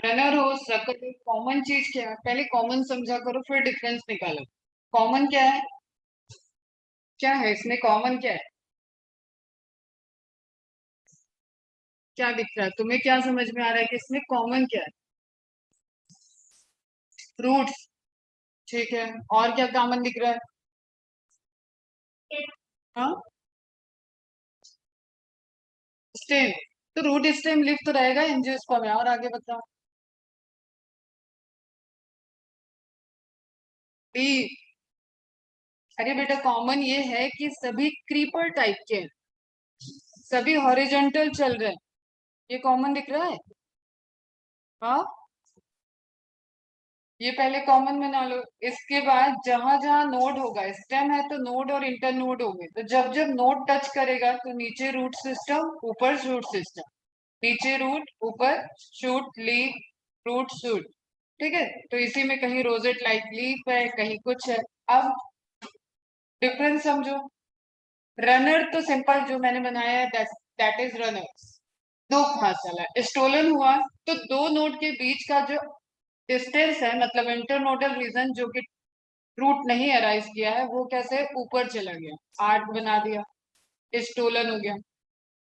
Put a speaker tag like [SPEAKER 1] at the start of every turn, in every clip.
[SPEAKER 1] Runner हो सकल हो, कॉमन चीज क्या है? पहले कॉमन समझा करो फिर डिफरेंस निकालो। कॉमन क्या है? क्या है इसमें कॉमन क्या है? क्या दिख रहा है तुम्हें? क्या समझ में आ रहा है कि इसमें कॉमन क्या है? रूट्स। ठीक है। और क्या कॉमन दिख रहा है? हाँ, स्टेम। तो रूट स्टेम लिफ तो रहेगा एंजियोस्पर्म में। और आगे बताओ। लीफ। अरे बेटा, कॉमन ये है कि सभी क्रीपर टाइप के हैं, सभी हॉरिजॉन्टल चल रहे हैं। ये कॉमन दिख रहा है। हाँ, ये पहले कॉमन बना लो। इसके बाद जहां जहां नोड होगा, स्टेम है तो नोड और इंटर नोड होंगे, तो जब जब नोड टच करेगा तो नीचे रूट सिस्टम, ऊपर शूट सिस्टम। नीचे रूट, ऊपर शूट लीफ, रूट शूट। ठीक है। तो इसी में कहीं रोजेट लाइक लीफ है, कहीं कुछ है। अब डिफरेंस समझो। रनर तो सिंपल जो मैंने बनाया है, दैट इज रनर। दो घास चला है। स्टोलन हुआ तो दो नोड के बीच का जो डिस्टेंस है, मतलब इंटरनोडल रीजन जो कि रूट नहीं अराइज किया है, वो कैसे ऊपर चला गया, आर्क बना दिया, स्टोलन हो गया।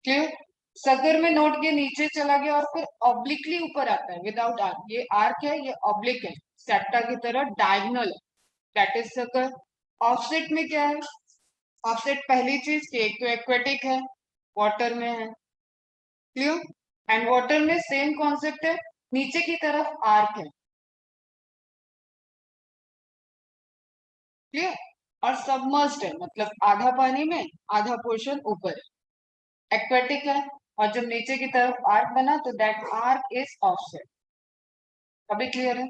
[SPEAKER 1] क्लियर। सगर में नोड के नीचे चला गया और फिर ऑब्लिकली ऊपर आता है विदाउट आर्क। ये आर्क है, ये ऑब्लिक है, सेप्टा की तरह डायगोनल है, दैट इज सकर। ऑफसेट में क्या है? ऑफसेट पहली चीज कि एक तो एक्वेटिक है, वाटर में है। क्लियर। एंड वाटर में सेम कॉन्सेप्ट है, नीचे की तरफ आर्क है। क्लियर। और सबमर्ज्ड है, मतलब आधा पानी में, आधा पोर्शन ऊपर है। एक्वेटिक है, और जब नीचे की तरफ आर्क बना तो दैट आर्क इज ऑफसेट। अभी क्लियर है?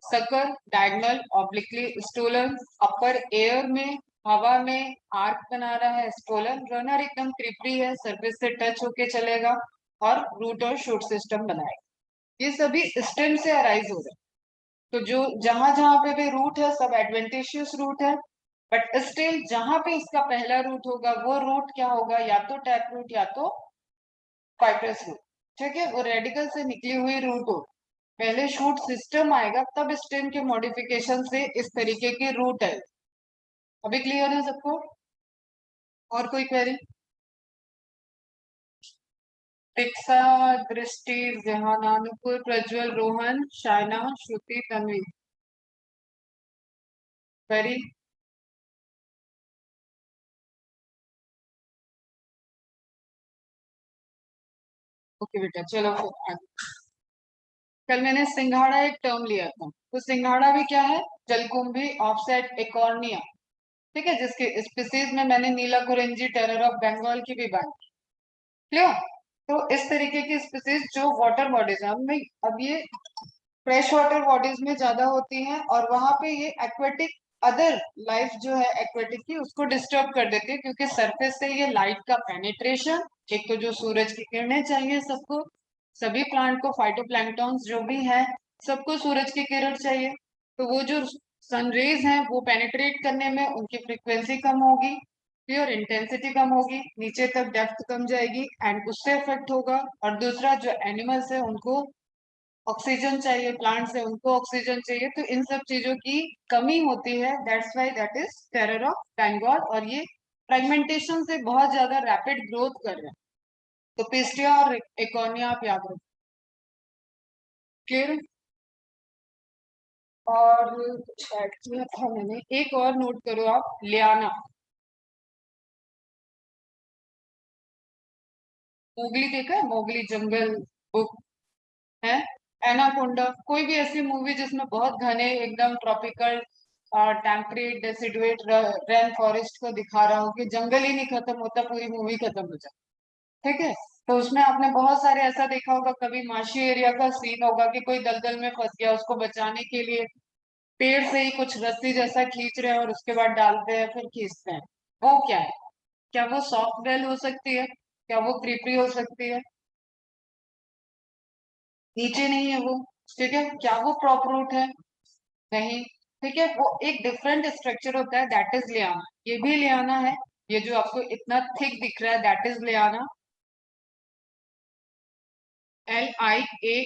[SPEAKER 1] Sucker diagonal obliquely stolon, upper air में, हवा में आर्क बना रहा है स्टोलन। रनर एकदम क्रिपरी है, सरफेस से टच होके चलेगा और रूट और शूट सिस्टम बनाएगा। ये सभी स्टेम से अराइज हो रहे हैं। तो जो जहां जहां पे भी रूट है सब एडवेंटिशियस रूट है। बट स्टिल जहां पे इसका पहला रूट होगा वो रूट क्या होगा? या तो टैप रूट या तो फाइब्रस रूट। ठीक है, वो रेडिकल से निकली हुई रूट हो। पहले शूट सिस्टम आएगा, तब स्टेम के मॉडिफिकेशन से इस तरीके की रूट है। अभी क्लियर है सबको? और कोई क्वेरी? दीक्षा, दृष्टि, जहानानुपुर, प्रज्वल, रोहन, शायना, श्रुति, तन्वी। क्वेरी? ओके बेटा, चलो फिर आगे। कल मैंने सिंघाड़ा एक टर्म लिया था, तो सिंघाड़ा भी क्या है? जलकुंभी ऑफसेट एकॉर्निया। ठीक है, जिसके स्पीसीज में मैंने नीला कुरिंजी टेरर ऑफ बंगाल की भी बात की। क्लियर। तो इस तरीके की स्पीसीज जो वाटर बॉडीज है, अब ये फ्रेश वाटर बॉडीज में ज्यादा होती हैं, और वहां पे ये एक्वेटिक अदर लाइफ जो है एक्वेटिक की, उसको डिस्टर्ब कर देती है, क्योंकि सरफेस से ये लाइट का पेनिट्रेशन, एक तो जो सूरज की किरणें चाहिए सबको, सभी प्लांट को, फाइटोप्लैंक्टॉन्स जो भी है, सबको सूरज की किरण चाहिए। तो वो जो सन रेज हैं वो पेनिट्रेट करने में उनकी फ्रीक्वेंसी कम होगी, प्योर इंटेंसिटी कम होगी, नीचे तक डेप्थ कम जाएगी, एंड उससे इफेक्ट होगा। और दूसरा, जो एनिमल्स है उनको ऑक्सीजन चाहिए, प्लांट से उनको ऑक्सीजन चाहिए, तो इन सब चीजों की कमी होती है। That's why that is terror of Bengal. और ये फ्रेगमेंटेशन से बहुत ज्यादा रैपिड ग्रोथ कर रहे हैं। तो पिस्टिया और इकोनिया आप याद रखो। क्लियर। और कुछ ऐड किया था मैंने, एक और नोट करो आप, लियाना। मोगली देखा है? मोगली जंगल बुक है। एनाकोंडा, कोई भी ऐसी मूवी जिसमें बहुत घने एकदम tropical temperate deciduate rain forest को दिखा रहा हो, कि जंगल ही नहीं खत्म होता, पूरी मूवी खत्म हो जाती। ठीक है। तो उसमें आपने बहुत सारे ऐसा देखा होगा, कभी माशी एरिया का सीन होगा कि कोई दलदल में फंस गया, उसको बचाने के लिए पेड़ से ही कुछ रस्सी जैसा खींच रहे हैं और उसके बाद डालते हैं, फिर खींचते हैं। वो क्या है? क्या वो सॉफ्ट बेल हो सकती है? क्या वो क्रीपरी हो सकती है? नीचे नहीं है वो। ठीक है। क्या वो प्रॉप रूट है? नहीं। ठीक है, वो एक डिफरेंट स्ट्रक्चर होता है, दैट इज लियाना। ये भी लियाना है। ये जो आपको इतना थिक दिख रहा है, that is liana. LIA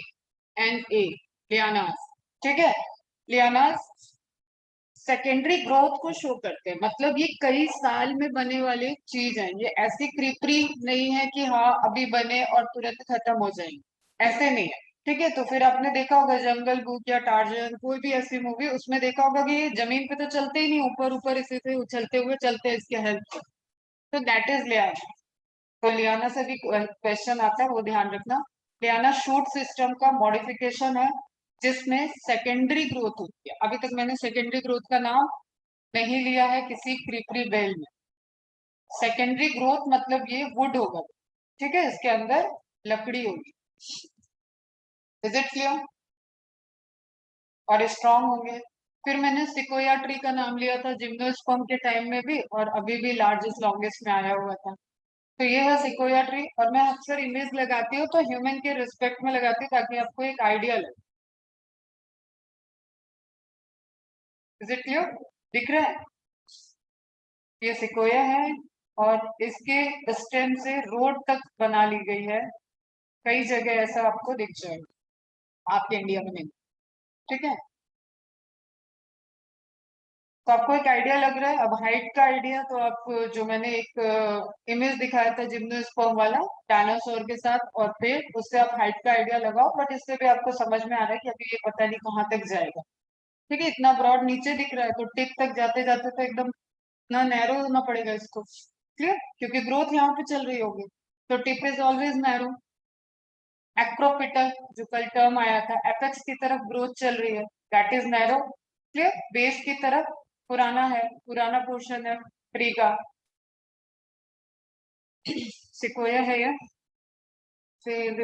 [SPEAKER 1] LIANA, lianas. ठीक है, लियानास सेकेंडरी ग्रोथ को शो करते हैं, मतलब ये कई साल में बने वाले चीज है, ये ऐसी क्रीपरी नहीं है कि हाँ अभी बने और तुरंत खत्म हो जाएंगे, ऐसे नहीं है। ठीक है, तो फिर आपने देखा होगा जंगल बुक या टार्जन, कोई भी ऐसी मूवी, उसमें देखा होगा कि ये जमीन पे तो चलते ही नहीं, ऊपर ऊपर इसी से उछलते हुए चलते हैं इसके हेल्प से। तो दैट इज लियाना। तो लियाना से भी क्वेश्चन आता है, वो ध्यान रखना। लियाना शूट सिस्टम का मॉडिफिकेशन है जिसमें सेकेंडरी ग्रोथ होती है। अभी तक मैंने सेकेंडरी ग्रोथ का नाम नहीं लिया है किसी क्रीपरी बेल में। सेकेंडरी ग्रोथ मतलब ये वुड होगा, ठीक है, इसके अंदर लकड़ी होगी। Is it clear? और स्ट्रांग होंगे। फिर मैंने सिकोया ट्री का नाम लिया था जिम्नोस्पर्म के टाइम में भी, और अभी भी लार्जेस्ट लॉन्गेस्ट में आया हुआ था। तो ये है सिकोया ट्री, और मैं अक्सर इमेज लगाती हूँ तो ह्यूमन के रिस्पेक्ट में लगाती हूँ ताकि आपको एक आइडिया लगे। Is it clear? दिख रहा है? ये सिकोया है, और इसके स्टेम से रोड तक बना ली गई है। कई जगह ऐसा आपको दिख जाएगा, आपके इंडिया में नहीं। ठीक है, तो आपको एक आइडिया लग रहा है। अब हाइट का आइडिया तो आप, जो मैंने एक इमेज दिखाया था जिम्नोस्पर्म वाला डायनासोर के साथ, और फिर उससे आप हाइट का आइडिया लगाओ, बट इससे भी आपको समझ में आ रहा है कि अभी ये पता नहीं कहाँ तक जाएगा। ठीक है, इतना ब्रॉड नीचे दिख रहा है, तो टिप तक जाते जाते तो एकदम ना नैरो होना पड़ेगा इसको। क्लियर? क्योंकि ग्रोथ यहाँ पे चल रही होगी, तो tip is always narrow. Acropetal, जो कल टर्म आया था, एपेक्स की तरफ ग्रोथ चल रही है, that is narrow. Clear? Base की तरफ पुराना है, पुराना पोर्शन है ट्री का, सिकोया है ये। फिर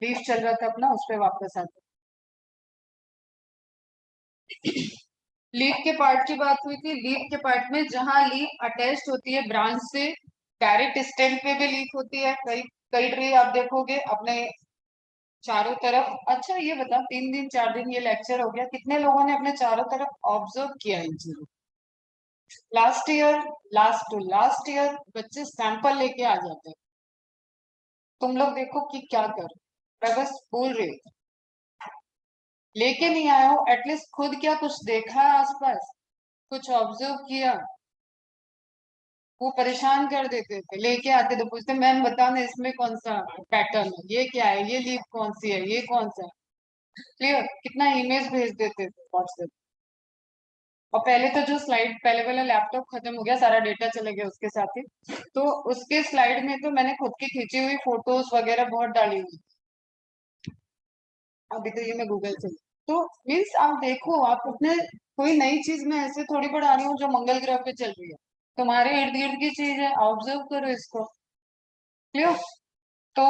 [SPEAKER 1] लीफ चल रहा था अपना, उस पर वापस आते। लीफ के पार्ट की बात हुई थी। लीफ के पार्ट में जहां लीफ अटैच्ड होती है ब्रांच से, डायरेक्ट स्टेम पे भी लीफ होती है। कई कई ट्री आप देखोगे अपने चारों तरफ। अच्छा ये बता, 3 दिन 4 दिन ये लेक्चर हो गया, कितने लोगों ने अपने चारों तरफ ऑब्जर्व किया इन चीजों? Last year, last to last year बच्चे सैंपल लेके आ जाते हैं। तुम लोग देखो कि क्या कर, मैं बस बोल रही हूँ, लेके नहीं आए हो, एटलीस्ट खुद क्या कुछ देखा है आसपास, कुछ ऑब्जर्व किया। वो परेशान कर देते थे, लेके आते तो पूछते मैम बताना इसमें कौन सा पैटर्न है, ये क्या है, ये लीफ कौन सी है, ये कौन सा है। क्लियर? कितना इमेज भेज देते थे व्हाट्सएप। और पहले तो जो स्लाइड, पहले वाला लैपटॉप खत्म हो गया, सारा डेटा चले गया उसके साथ ही। तो उसके स्लाइड में तो मैंने खुद की खींची हुई फोटोज वगैरह बहुत डाली हुई। अभी तो ये मैं गूगल से, तो मीन्स आप देखो, आप अपने कोई नई चीज में ऐसे थोड़ी पढ़ा रही हूँ जो मंगल ग्रह पे चल रही है, तुम्हारे इर्द गिर्द की चीज है, ऑब्जर्व करो इसको। क्लियर? तो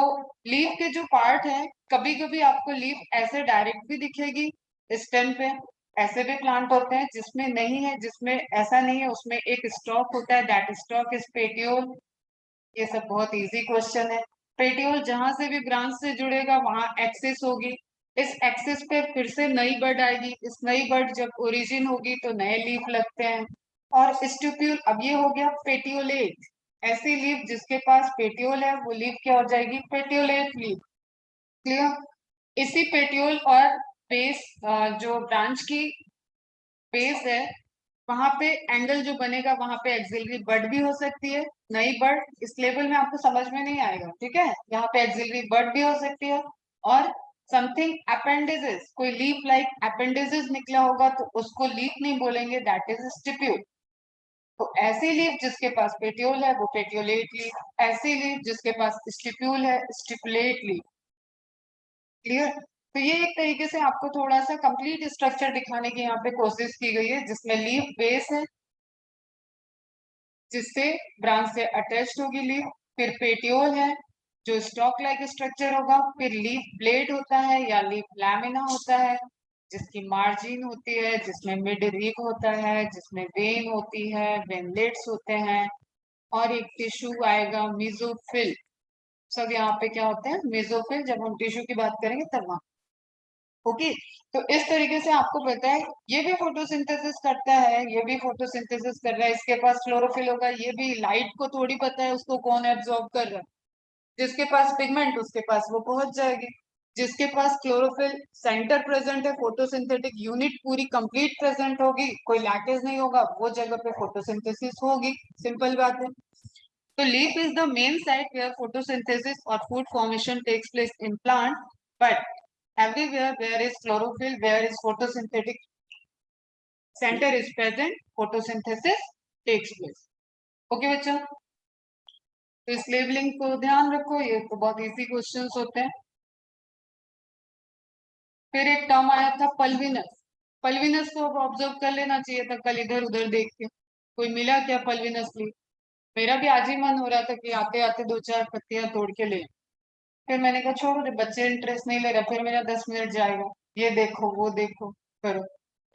[SPEAKER 1] लीफ के जो पार्ट है, कभी कभी आपको लीफ ऐसे डायरेक्ट भी दिखेगी स्टेम पे। ऐसे भी प्लांट होते हैं जिसमें नहीं है, जिसमें ऐसा नहीं है, उसमें एक स्टॉक होता है, दैट स्टॉक इज पेटियोल। ये सब बहुत इजी क्वेश्चन है। पेटियोल जहां से भी ब्रांच से जुड़ेगा वहां एक्सिस होगी, इस एक्सिस पे फिर से नई बड आएगी, इस नई बड जब ओरिजिन होगी तो नए लीफ लगते हैं। और स्टिप्यूल, अब ये हो गया पेटियोलेट। ऐसी लीफ जिसके पास पेटियोल है वो लीफ क्या हो जाएगी? Petiolate leaf. क्लियर? इसी पेटियोल और बेस, जो ब्रांच की बेस है, वहां पे एंगल जो बनेगा वहां पे एक्सिलरी बड भी हो सकती है, नई बड। इस लेवल में आपको समझ में नहीं आएगा, ठीक है, यहाँ पे एक्सिलरी बड भी हो सकती है। और समथिंग अपेंडिजेस, कोई लीफ लाइक अपेंडिजेस निकला होगा तो उसको लीफ नहीं बोलेंगे, दैट इज स्टिप्यूल। तो ऐसी लीफ जिसके पास पेटियोल है वो पेटियोलेट लीफ, ऐसी लीफ जिसके पास स्टिप्यूल है स्टिपुलेट लीफ। क्लियर? तो ये एक तरीके से आपको थोड़ा सा कंप्लीट स्ट्रक्चर दिखाने की यहाँ पे कोशिश की गई है, जिसमें लीफ बेस है जिससे ब्रांच से अटैच्ड होगी लीफ, फिर पेटियोल है जो स्टॉक लाइक स्ट्रक्चर होगा, फिर लीफ ब्लेड होता है या लीफ लैमिना होता है जिसकी मार्जिन होती है, जिसमें मिड रीप होता है, जिसमें वेन होती है, वेनलेट्स होते हैं, और एक टिश्यू आएगा मेसोफिल। सब यहाँ पे क्या होते हैं? मेसोफिल। जब हम टिश्यू की बात करेंगे तब वहां। ओके, तो इस तरीके से आपको पता है ये भी फोटोसिंथेसिस करता है, ये भी फोटोसिंथेसिस कर रहा है, इसके पास क्लोरोफिल होगा, ये भी लाइट को थोड़ी पता है उसको कौन एब्जॉर्ब कर रहा है, जिसके पास पिगमेंट उसके पास वो पहुंच जाएगी। जिसके पास क्लोरोफिल सेंटर प्रेजेंट है, फोटोसिंथेटिक यूनिट पूरी कंप्लीट प्रेजेंट होगी, कोई लैकेज नहीं होगा, वो जगह पे फोटोसिंथेसिस होगी। सिंपल बात है। तो leaf is the main site where photosynthesis और food formation takes place in plant, but everywhere where is chlorophyll, where is photosynthetic center is present, photosynthesis takes place. Okay बच्चों, तो इस लेबलिंग को ध्यान रखो, ये तो बहुत इजी क्वेश्चंस होते हैं। फिर एक टर्म आया था पल्विनस। पल्विनस को ऑब्जर्व कर लेना चाहिए था कल इधर उधर देख के, कोई मिला क्या पल्विनस लीफ? मेरा भी आज ही मन हो रहा था कि आते आते दो चार पत्तियां तोड़ के ले, फिर मैंने कहा छोड़ो, बच्चे इंटरेस्ट नहीं ले रहा, फिर मेरा 10 मिनट जाएगा, ये देखो वो देखो करो।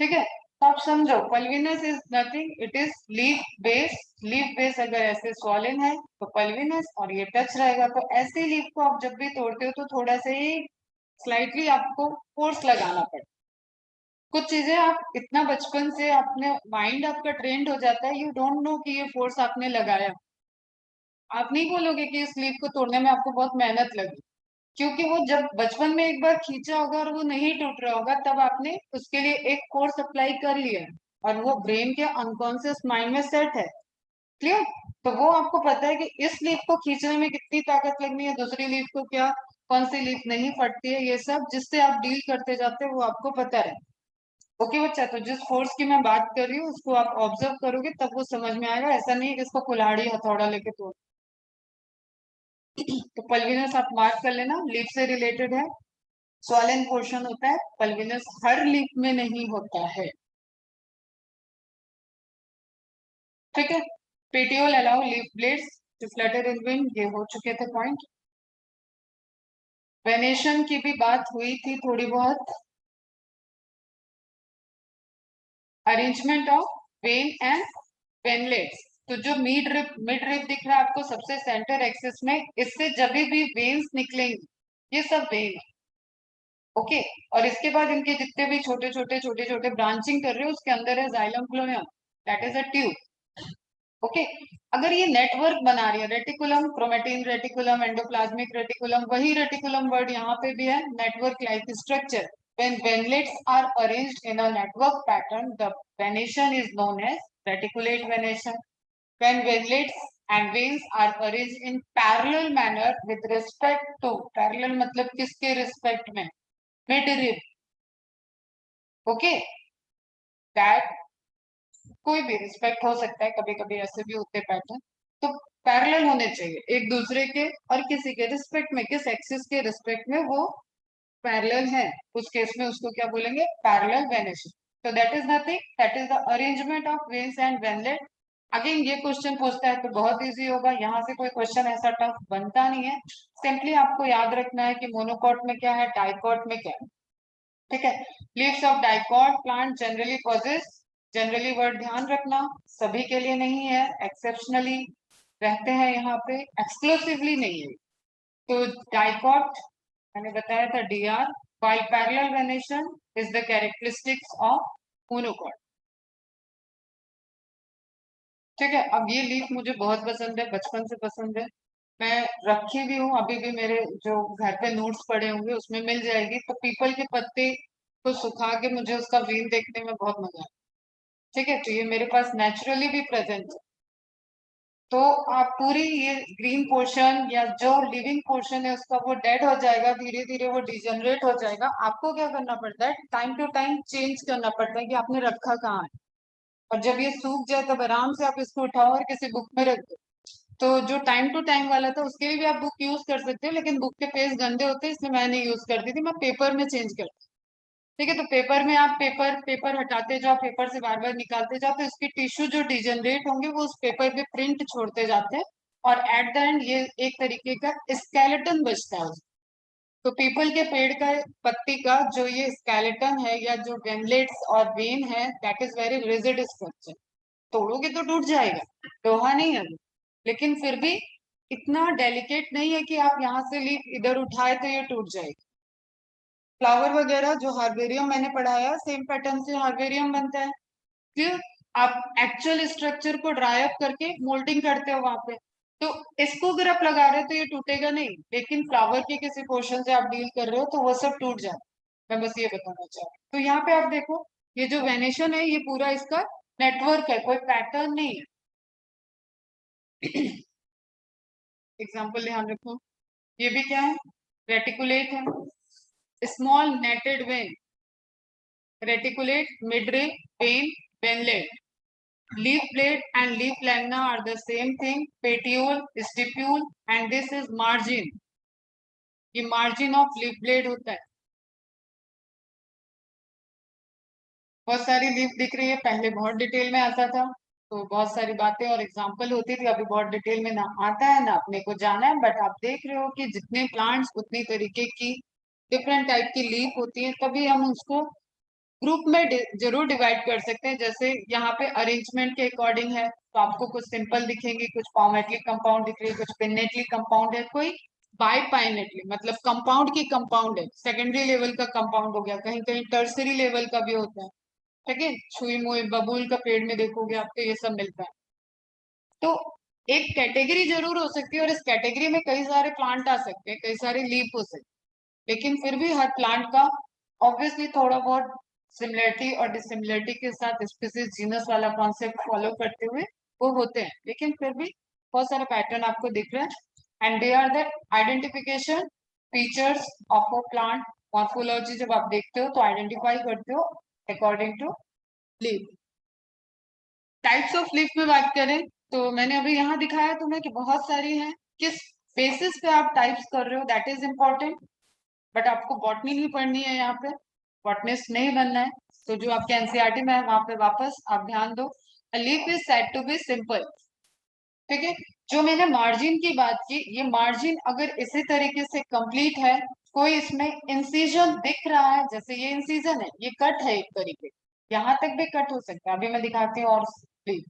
[SPEAKER 1] ठीक है, तो आप समझो pulvinus is nothing, it is leaf base. Leaf base अगर ऐसे स्वॉलन है तो पल्विनस, और ये टच रहेगा, तो ऐसे लीफ को आप जब भी तोड़ते हो तो थोड़ा सा ही स्लाइटली आपको फोर्स लगाना पड़ता। कुछ चीजें आप इतना बचपन से आपने माइंड आपका ट्रेंड हो जाता है, यू डोंट नो कि ये फोर्स आपने लगाया। आप नहीं बोलोगे कि इस लीफ को तोड़ने में आपको बहुत मेहनत लगी, क्योंकि वो जब बचपन में एक बार खींचा होगा और वो नहीं टूट रहा होगा, तब आपने उसके लिए एक फोर्स अप्लाई कर लिया है, और वो ब्रेन के अनकॉन्शियस माइंड में सेट है। क्लियर? तो वो आपको पता है कि इस लीफ को खींचने में कितनी ताकत लगनी है, दूसरी लीफ को क्या, कौन सी लीफ नहीं फटती है, ये सब जिससे आप डील करते जाते हो वो आपको पता है। ओके बच्चा, तो जिस फोर्स की मैं बात कर रही हूँ उसको आप ऑब्जर्व करोगे तब वो समझ में आएगा, ऐसा नहीं है कि इसको कुल्हाड़ी हथौड़ा लेके तोड़। तो पल्विनस आप मार्क कर लेना, लीफ से रिलेटेड है, स्वॉलन पोर्शन होता है, पल्विनस हर लीफ में नहीं होता है। ठीक है, petiole allow leaf blades to flutter in wind, ये हो चुके थे पॉइंट। वेनेशन की भी बात हुई थी थोड़ी बहुत, arrangement of when and veinlets. तो जो मिड रिप दिख रहा है आपको सबसे सेंटर एक्सिस में, इससे जब भी वेन्स निकलेंगी, ये सब वेन है। ओके, और इसके बाद इनके जितने भी छोटे छोटे ब्रांचिंग कर रहे हो उसके अंदर है xylem phloem, that is a tube. Okay, अगर ये नेटवर्क बना रही है, reticulum, chromatin reticulum, endoplasmic reticulum, वही रेटिकुलम वर्ड यहाँ पे भी है, network like structure. When venlets are arranged in a network pattern, the venation is known as reticulate venation. When venlets and veins are arranged in parallel manner with respect to, parallel मतलब किसके respect में, mid rib, okay, that कोई भी respect हो सकता है, कभी कभी ऐसे भी होते पैटर्न, तो पैरेलल होने चाहिए एक दूसरे के, और किसी के रिस्पेक्ट में, किस एक्सिस के रिस्पेक्ट में वो पैरेलल है, उस केस में उसको क्या बोलेंगे, पैरेलल वेनेशन। तो that is nothing, that is the arrangement of veins and veinlet. Again ये क्वेश्चन पूछता है तो बहुत इजी होगा, यहाँ से कोई क्वेश्चन ऐसा टफ बनता नहीं है। सिंपली आपको याद रखना है कि मोनोकॉट में क्या है, डाइकॉट में क्या है। ठीक है, leaves of dicot plant generally possess, generally word ध्यान रखना, सभी के लिए नहीं है, एक्सेप्शनली रहते हैं यहाँ पे, एक्सक्लूसिवली नहीं है। तो डाइकॉट मैंने बताया था D R, while parallel venation is the characteristics of monocot। ठीक है, अब ये लीफ मुझे बहुत पसंद है, बचपन से पसंद है, मैं रखी भी हूँ, अभी भी मेरे जो घर पे नोट्स पड़े होंगे उसमें मिल जाएगी। तो पीपल के पत्ते को सुखा के मुझे उसका व्हील देखने में बहुत मजा आता है। ठीक है, तो ये मेरे पास नेचुरली भी प्रेजेंट है। तो आप पूरी ये ग्रीन पोर्शन या जो लिविंग पोर्शन है उसका वो डेड हो जाएगा, धीरे धीरे वो डिजेनरेट हो जाएगा। आपको क्या करना पड़ता है, टाइम टू टाइम चेंज करना पड़ता है कि आपने रखा कहाँ है, और जब ये सूख जाए तब आराम से आप इसको उठाओ और किसी बुक में रख दो। तो जो टाइम टू टाइम वाला था उसके लिए भी आप बुक यूज कर सकते हो, लेकिन बुक के पेज गंदे होते हैं इसलिए मैं नहीं यूज करती थी, मैं पेपर में चेंज करती। ठीक है, तो पेपर में आप पेपर पेपर हटाते जाओ, पेपर से बार बार निकालते जाओ, तो इसके टिश्यू जो डिजेनरेट होंगे वो उस पेपर पे प्रिंट छोड़ते जाते हैं, और एट द एंड ये एक तरीके का स्केलेटन बचता है। तो पीपल के पेड़ का पत्ती का जो ये स्केलेटन है या जो वेनलेट्स और वेन है, that is very rigid structure. तोड़ोगे तो टूट जाएगा, लोहा नहीं है वो, लेकिन फिर भी इतना डेलिकेट नहीं है कि आप यहाँ से लीफ इधर उठाए तो ये टूट जाएगी। फ्लावर वगैरह जो हार्बेरियम मैंने पढ़ाया, सेम पैटर्न से हार्बेरियम बनता है। फिर आप एक्चुअल स्ट्रक्चर को ड्राई अप करके मोल्डिंग करते हो वहां पे, तो इसको अगर आप लगा रहे हो तो ये टूटेगा नहीं, लेकिन फ्लावर के किसी पोर्शन से आप डील कर रहे हो तो वो सब टूट जाए। मैं बस ये बताना चाह रही हूँ। तो यहाँ पे आप देखो, ये जो वेनेशन है ये पूरा इसका नेटवर्क है, कोई पैटर्न नहीं है। एग्जाम्पल ध्यान रखो, ये भी क्या है, रेटिकुलेट है, small netted vein, reticulate, midrib, vein, veinlet, leaf plate and leaf lamina are the same thing, petiole, stipule and this is margin, ये margin of leaf blade होता है। बहुत सारी लीफ दिख रही है, पहले बहुत डिटेल में आता था, तो बहुत सारी बातें और एग्जाम्पल होती थी, अभी बहुत डिटेल में ना आता है ना अपने को जाना है, बट आप देख रहे हो कि जितने प्लांट्स उतनी तरीके की डिफरेंट टाइप की लीफ होती है, तभी हम उसको ग्रुप में जरूर डिवाइड कर सकते हैं। जैसे यहाँ पे अरेंजमेंट के अकॉर्डिंग है, तो आपको कुछ सिंपल दिखेंगे, कुछ पॉमेटली कंपाउंड दिख रही है, कुछ पिनेटली कंपाउंड है, कोई बाइपाइनेटली मतलब कंपाउंड की कंपाउंड है, सेकेंडरी लेवल का कंपाउंड हो गया, कहीं कहीं टर्सरी लेवल का भी होता है। ठीक है, छुई मुई बबूल का पेड़ में देखोगे आपको ये सब मिलता है। तो एक कैटेगरी जरूर हो सकती है और इस कैटेगरी में कई सारे प्लांट आ सकते हैं, कई सारे लीफ हो सकते हैं, लेकिन फिर भी हर प्लांट का ऑब्वियसली थोड़ा बहुत सिमिलरिटी और डिसिमिलरिटी के साथ स्पीसीज जीनस वाला कॉन्सेप्ट फॉलो करते हुए वो होते हैं, लेकिन फिर भी बहुत सारे पैटर्न आपको दिख रहे हैं and they are the identification features of a plant. Morphology जब आप देखते हो तो आइडेंटिफाई करते हो according to leaf. Types of leaf में बात करें तो मैंने अभी यहाँ दिखाया तुम्हें कि बहुत सारी हैं, किस बेसिस पे आप टाइप्स कर रहे हो दैट इज इम्पोर्टेंट, बट आपको बॉटनी नहीं पढ़नी है यहाँ पे, बॉटनिस्ट नहीं बनना है। तो जो आपके एनसीईआरटी में है वहां पे वापस आप ध्यान दो, leaf is said to be simple. ठीक है, जो मैंने मार्जिन की बात की, ये मार्जिन अगर इसी तरीके से कंप्लीट है, कोई इसमें इंसिजन दिख रहा है, जैसे ये इंसिजन है, ये कट है एक तरीके, यहाँ तक भी कट हो सकता है, अभी मैं दिखाती हूँ और लीफ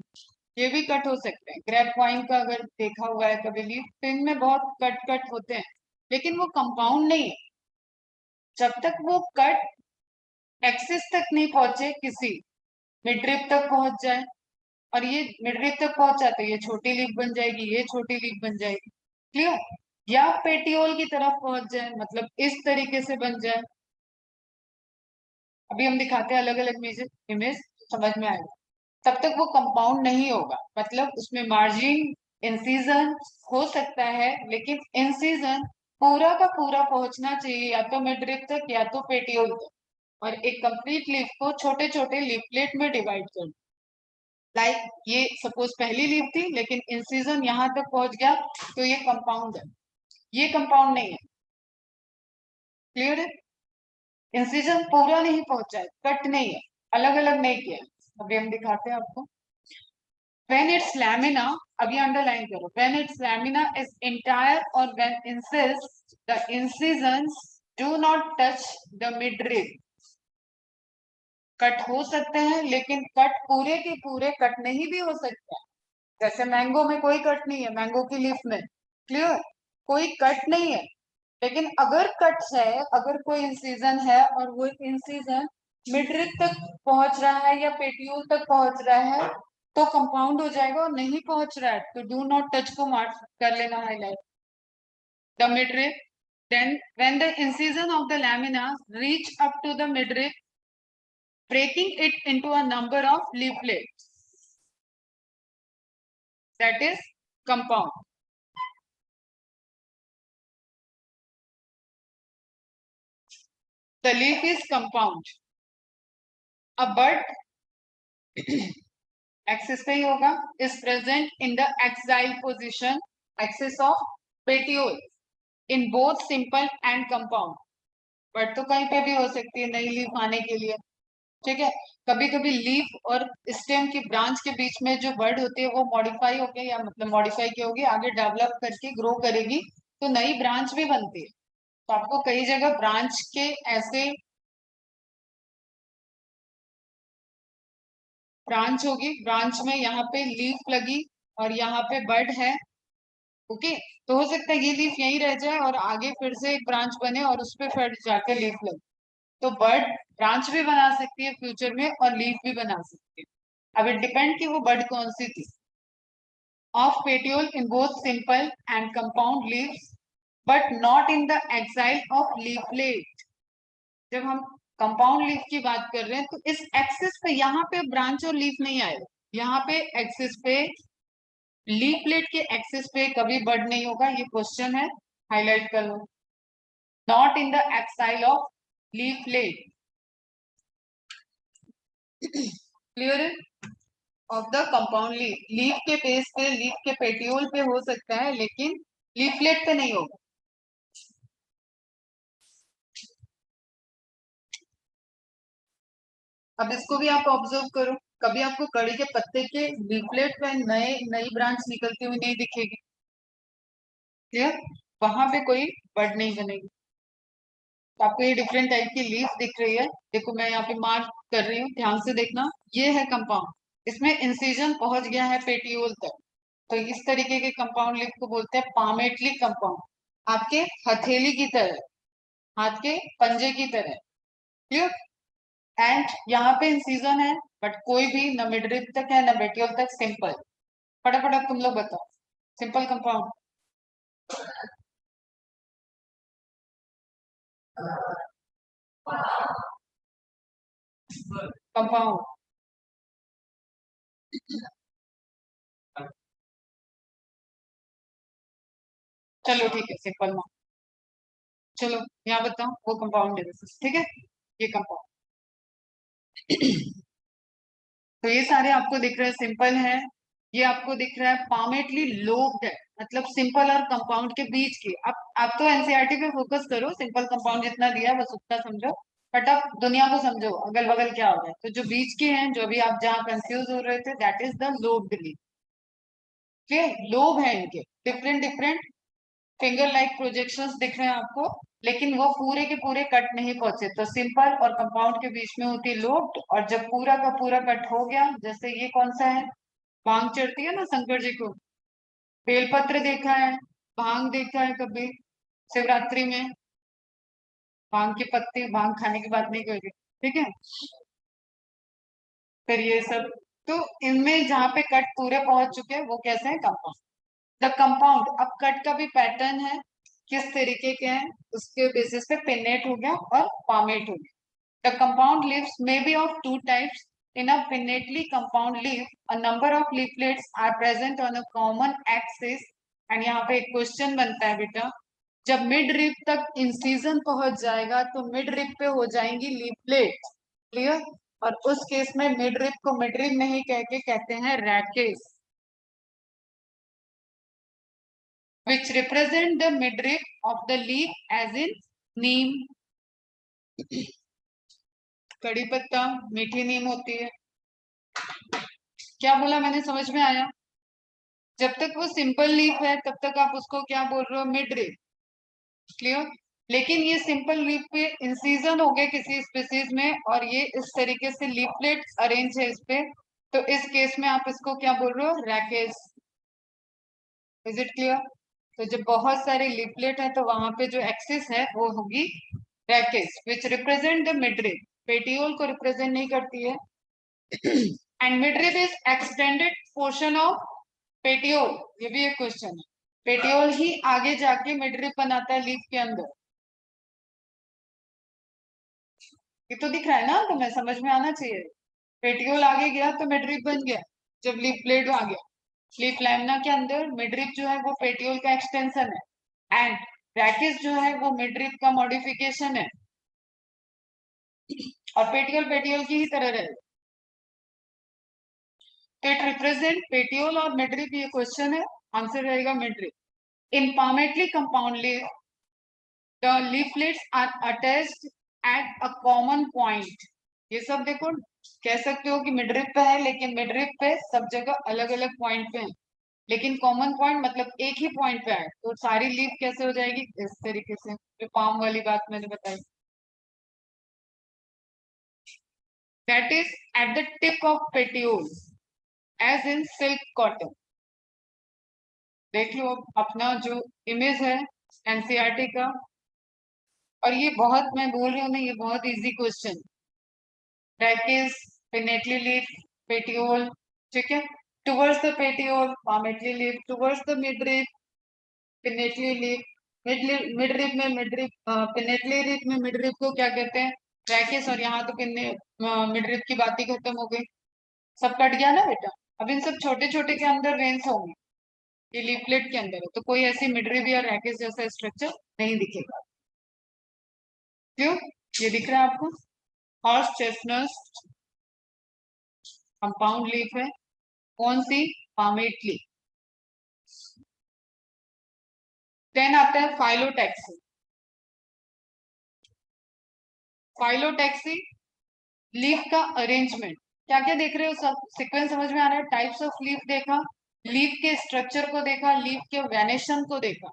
[SPEAKER 1] ये भी कट हो सकते हैं। ग्रेप वाइन का अगर देखा हुआ है कभी लीफ, तो इनमें बहुत कट कट होते हैं, लेकिन वो कंपाउंड नहीं है जब तक वो कट एक्सिस तक नहीं पहुंचे, किसी मिडरिप तक पहुंच जाए, और ये मिडरिप तक पहुंचा तो ये छोटी लीफ बन जाएगी, ये छोटी लीफ बन जाएगी, क्लियर, या पेटियोल की तरफ पहुंच जाए, मतलब इस तरीके से बन जाए। अभी हम दिखाते हैं अलग अलग इमेज, समझ में आएगा। तब तक वो कंपाउंड नहीं होगा, मतलब उसमें मार्जिन इंसिजन हो सकता है, लेकिन इंसिजन पूरा का पूरा पहुंचना चाहिए या तो मिडरिप तक या तो पेटियोल तक, और एक कंप्लीट लीफ को छोटे छोटे लीफलेट में डिवाइड कर, लाइक ये सपोज पहली लीफ थी लेकिन इंसिजन यहाँ तक पहुंच गया तो ये कंपाउंड है, ये कंपाउंड नहीं है, क्लियर है, इंसिजन पूरा नहीं पहुंचा है, कट नहीं है, अलग अलग नहीं किया। अभी हम दिखाते हैं आपको, when its lamina, अभी अंडरलाइन करो, when its lamina is entire or when incised the incisions do not touch the midrib, cut हो सकते हैं लेकिन कट पूरे के पूरे कट नहीं भी हो सकता है। जैसे मैंगो में कोई कट नहीं है, मैंगो की लीफ में, क्लियर, कोई कट नहीं है, लेकिन अगर कट है, अगर कोई इंसिजन है और वो इंसिजन मिडरिप तक पहुंच रहा है या पेटियोल तक पहुंच रहा है तो कंपाउंड हो जाएगा, और नहीं पहुंच रहा है तो डू नॉट टच को मार्क कर लेना highlight, the midrib, then when the incision of the lamina reach up to the midrib, breaking it into a number of leaflets, that is compound. The leaf is compound. A bud axis पे ही होगा, is present in the axile position, axis of petiole, in both simple and compound. But तो कहीं पे भी हो सकती है नई लीफ आने के लिए। ठीक है, कभी कभी लीफ और स्टेम की ब्रांच के बीच में जो बर्ड होती है वो मॉडिफाई होके या मतलब मॉडिफाई की होगी, आगे डेवलप करके ग्रो करेगी तो नई ब्रांच भी बनती है। तो आपको कई जगह ब्रांच के ऐसे ब्रांच होगी, ब्रांच में यहाँ पे लीफ लगी और यहाँ पे बर्ड है, ओके, तो हो सकता है ये लीफ यहीं रह जाए और आगे फिर से एक ब्रांच बने और उस पर फिर जाके लीफ लगे। तो बर्ड ब्रांच भी बना सकती है फ्यूचर में और लीफ भी बना सकती है, अब इट डिपेंड कि वो बर्ड कौन सी थी। of petiole in both simple and compound leaves but not in the axil of leaflet। जब हम कंपाउंड लीफ की बात कर रहे हैं तो इस एक्सिस पे यहाँ पे ब्रांच और लीफ नहीं आएगा, यहाँ पे एक्सिस पे लीफलेट के एक्सिस पे कभी बर्ड नहीं होगा, ये क्वेश्चन है, हाईलाइट कर लो। Not in the axil of leaflet, clear है। Of the compound leaf, leaf के बेस पे, लीफ के पेटियोल पे हो सकता है लेकिन लीफलेट पे नहीं होगा। अब इसको भी आप ऑब्जर्व करो, कभी आपको कड़ी के पत्ते के लीफलेट पे नई ब्रांच निकलती हुई नहीं दिखेगी, क्लियर, वहां पे कोई बर्ड नहीं बनेगी। तो आपको ये डिफरेंट टाइप की लीफ दिख रही है, देखो मैं यहाँ पे मार्क कर रही हूँ, ध्यान से देखना, ये है कंपाउंड, इसमें इंसिजन पहुंच गया है पेटियोल तक, तो इस तरीके के कंपाउंड लीफ को बोलते हैं पामेटली कंपाउंड, आपके हथेली की तरह, हाथ के पंजे की तरह, क्लियर। एंड यहाँ पे इंसिजन है बट कोई भी न मिडरिप तक है न पेटियोल तक, सिंपल। फटाफट अब तुम लोग बताओ, सिंपल कंपाउंड, कंपाउंड, चलो ठीक है, सिंपल मान, चलो यहाँ बताओ वो कंपाउंड है, ठीक है, ये कंपाउंड। तो ये सारे आपको दिख रहे हैं सिंपल है, ये आपको दिख रहा है पामेटली लोब्ड है, मतलब सिंपल और कंपाउंड के बीच की। आप तो एनसीईआरटी पे फोकस करो, सिंपल कंपाउंड जितना दिया बस उतना समझो, बट आप दुनिया को समझो अगल बगल क्या हो रहा है। तो जो बीच के हैं, जो भी आप जहाँ कंफ्यूज हो रहे थे, that is the lobed leaf, ठीक, लोब है इनके, different different finger like projections दिख रहे हैं आपको, लेकिन वो पूरे के पूरे कट नहीं पहुंचे। तो सिंपल और कंपाउंड के बीच में होती लोब, और जब पूरा का पूरा कट हो गया, जैसे ये कौन सा है, भांग चढ़ती है ना शंकर जी को, बेलपत्र देखा है, भांग देखा है कभी शिवरात्रि में, भांग की पत्ती, भांग खाने की बात नहीं कर रही, ठीक है, फिर ये सब, तो इनमें जहाँ पे कट पूरे पहुंच चुके हैं वो कैसे है, कंपाउंड। द कंपाउंड, अब कट का भी पैटर्न है, किस तरीके के हैं उसके बेसिस पे पिन्नेट हो गया और पामेट हो गया। The compound leaves may be of two types, in a pinnately compound leaf a number of leaflets are present on a common axis। And यहाँ पे एक क्वेश्चन बनता है बेटा, जब मिड रिप तक इंसिजन पहुंच जाएगा तो मिड रिप पे हो जाएंगी लीफलेट, क्लियर, और उस केस में मिड रिप को मिड रिप नहीं कह के कहते हैं रैकेस, which represent the midrib of the leaf as in नीम, कड़ी पत्ता, मीठी नीम होती है। क्या बोला मैंने, समझ में आया, जब तक वो सिंपल लीफ है तब तक आप उसको क्या बोल रहे हो, मिड रिप, क्लियर। लेकिन ये सिंपल लीफ पे इंसिजन हो गए किसी स्पीसीज में और ये इस तरीके से लीफलेट अरेंज है इस पे, तो इस केस में आप इसको क्या बोल रहे हो, रैकेस। Is it clear. तो जब बहुत सारे लीफलेट है तो वहां पे जो एक्सिस है वो होगी rachis, which represent the midrib, petiole को रिप्रेजेंट नहीं करती है। And midrib is extended portion of petiole, ये भी एक क्वेश्चन है, पेटियोल ही आगे जाके मिडरिप बनाता है लीफ के अंदर, ये तो दिख रहा है ना, तो मैं समझ में आना चाहिए, पेटियोल आगे गया तो मिडरिप बन गया, जब लीफ ब्लेड आ गया, लीफ लैमिना के अंदर मिडरिप जो है वो पेटियोल का एक्सटेंशन है, एंड रैकेस जो है वो मिडरिप का मॉडिफिकेशन है, और पेटियोल पेटियोल की ही तरह रहेगा। तो इट रिप्रेजेंट पेटियोल और मिडरिप, ये क्वेश्चन है, आंसर रहेगा midrib. In palmately compound leaf the leaflets are attached at a common point। ये सब देखो, कह सकते हो कि मिडरिप पे है लेकिन मिडरिप पे सब जगह अलग अलग पॉइंट पे है, लेकिन कॉमन पॉइंट मतलब एक ही पॉइंट पे है, तो सारी लीफ कैसे हो जाएगी, इस तरीके से, जो पाम वाली बात मैंने बताई, that is at the tip of petiole as in silk cotton. देख लो अपना जो इमेज है एनसीईआरटी का, और ये बहुत, मैं बोल रही हूँ ना, ये बहुत easy question, rachis, pinnately leaf, petiole, ठीक है। towards the petiole, palmately leaf, towards the midrib, pinnately leaf, midrib में midrib, pinnately leaf में midrib को क्या कहते हैं? ट्रैकिस। और यहाँ तो midrib की बात ही खत्म हो गई, सब कट गया ना बेटा। अब इन सब छोटे छोटे के अंदर वेन्स होंगे, ये लीफलेट के अंदर है, तो कोई ऐसी मिडरिब या रैकेस जैसा स्ट्रक्चर नहीं दिखेगा। क्यों? ये दिख रहा है आपको, हॉर्स चेस्टनट कंपाउंड लीफ है, कौन सी? Palmate leaf. देन आता है फाइलोटैक्सी। फाइलोटैक्सी लीफ का अरेंजमेंट, क्या क्या देख रहे हो? सब सीक्वेंस समझ में आ रहा है? टाइप्स ऑफ लीफ देखा, लीफ के स्ट्रक्चर को देखा, लीफ के वेनेशन को देखा।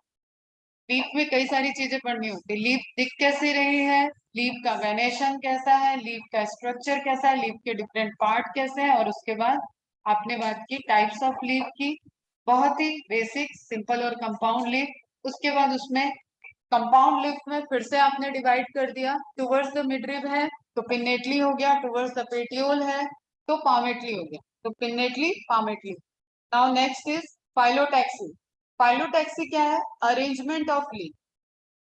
[SPEAKER 1] लीफ में कई सारी चीजें पढ़नी होती है। लीफ दिख कैसी रही है, लीफ का वेनेशन कैसा है, लीफ का स्ट्रक्चर कैसा है, लीफ के डिफरेंट पार्ट कैसे हैं, और उसके बाद आपने बात की टाइप्स ऑफ लीफ की, बहुत ही बेसिक, सिंपल और कंपाउंड लीफ। उसके बाद उसमें कंपाउंड लीफ में फिर से आपने डिवाइड कर दिया, टुवर्ड्स द मिडरिब है तो पिन्नेटली हो गया, टुवर्ड्स द पेटियोल है तो पामेटली हो गया, तो pinnately palmately. Now next is phyllotaxy. Phyllotaxy क्या है? Arrangement of leaf.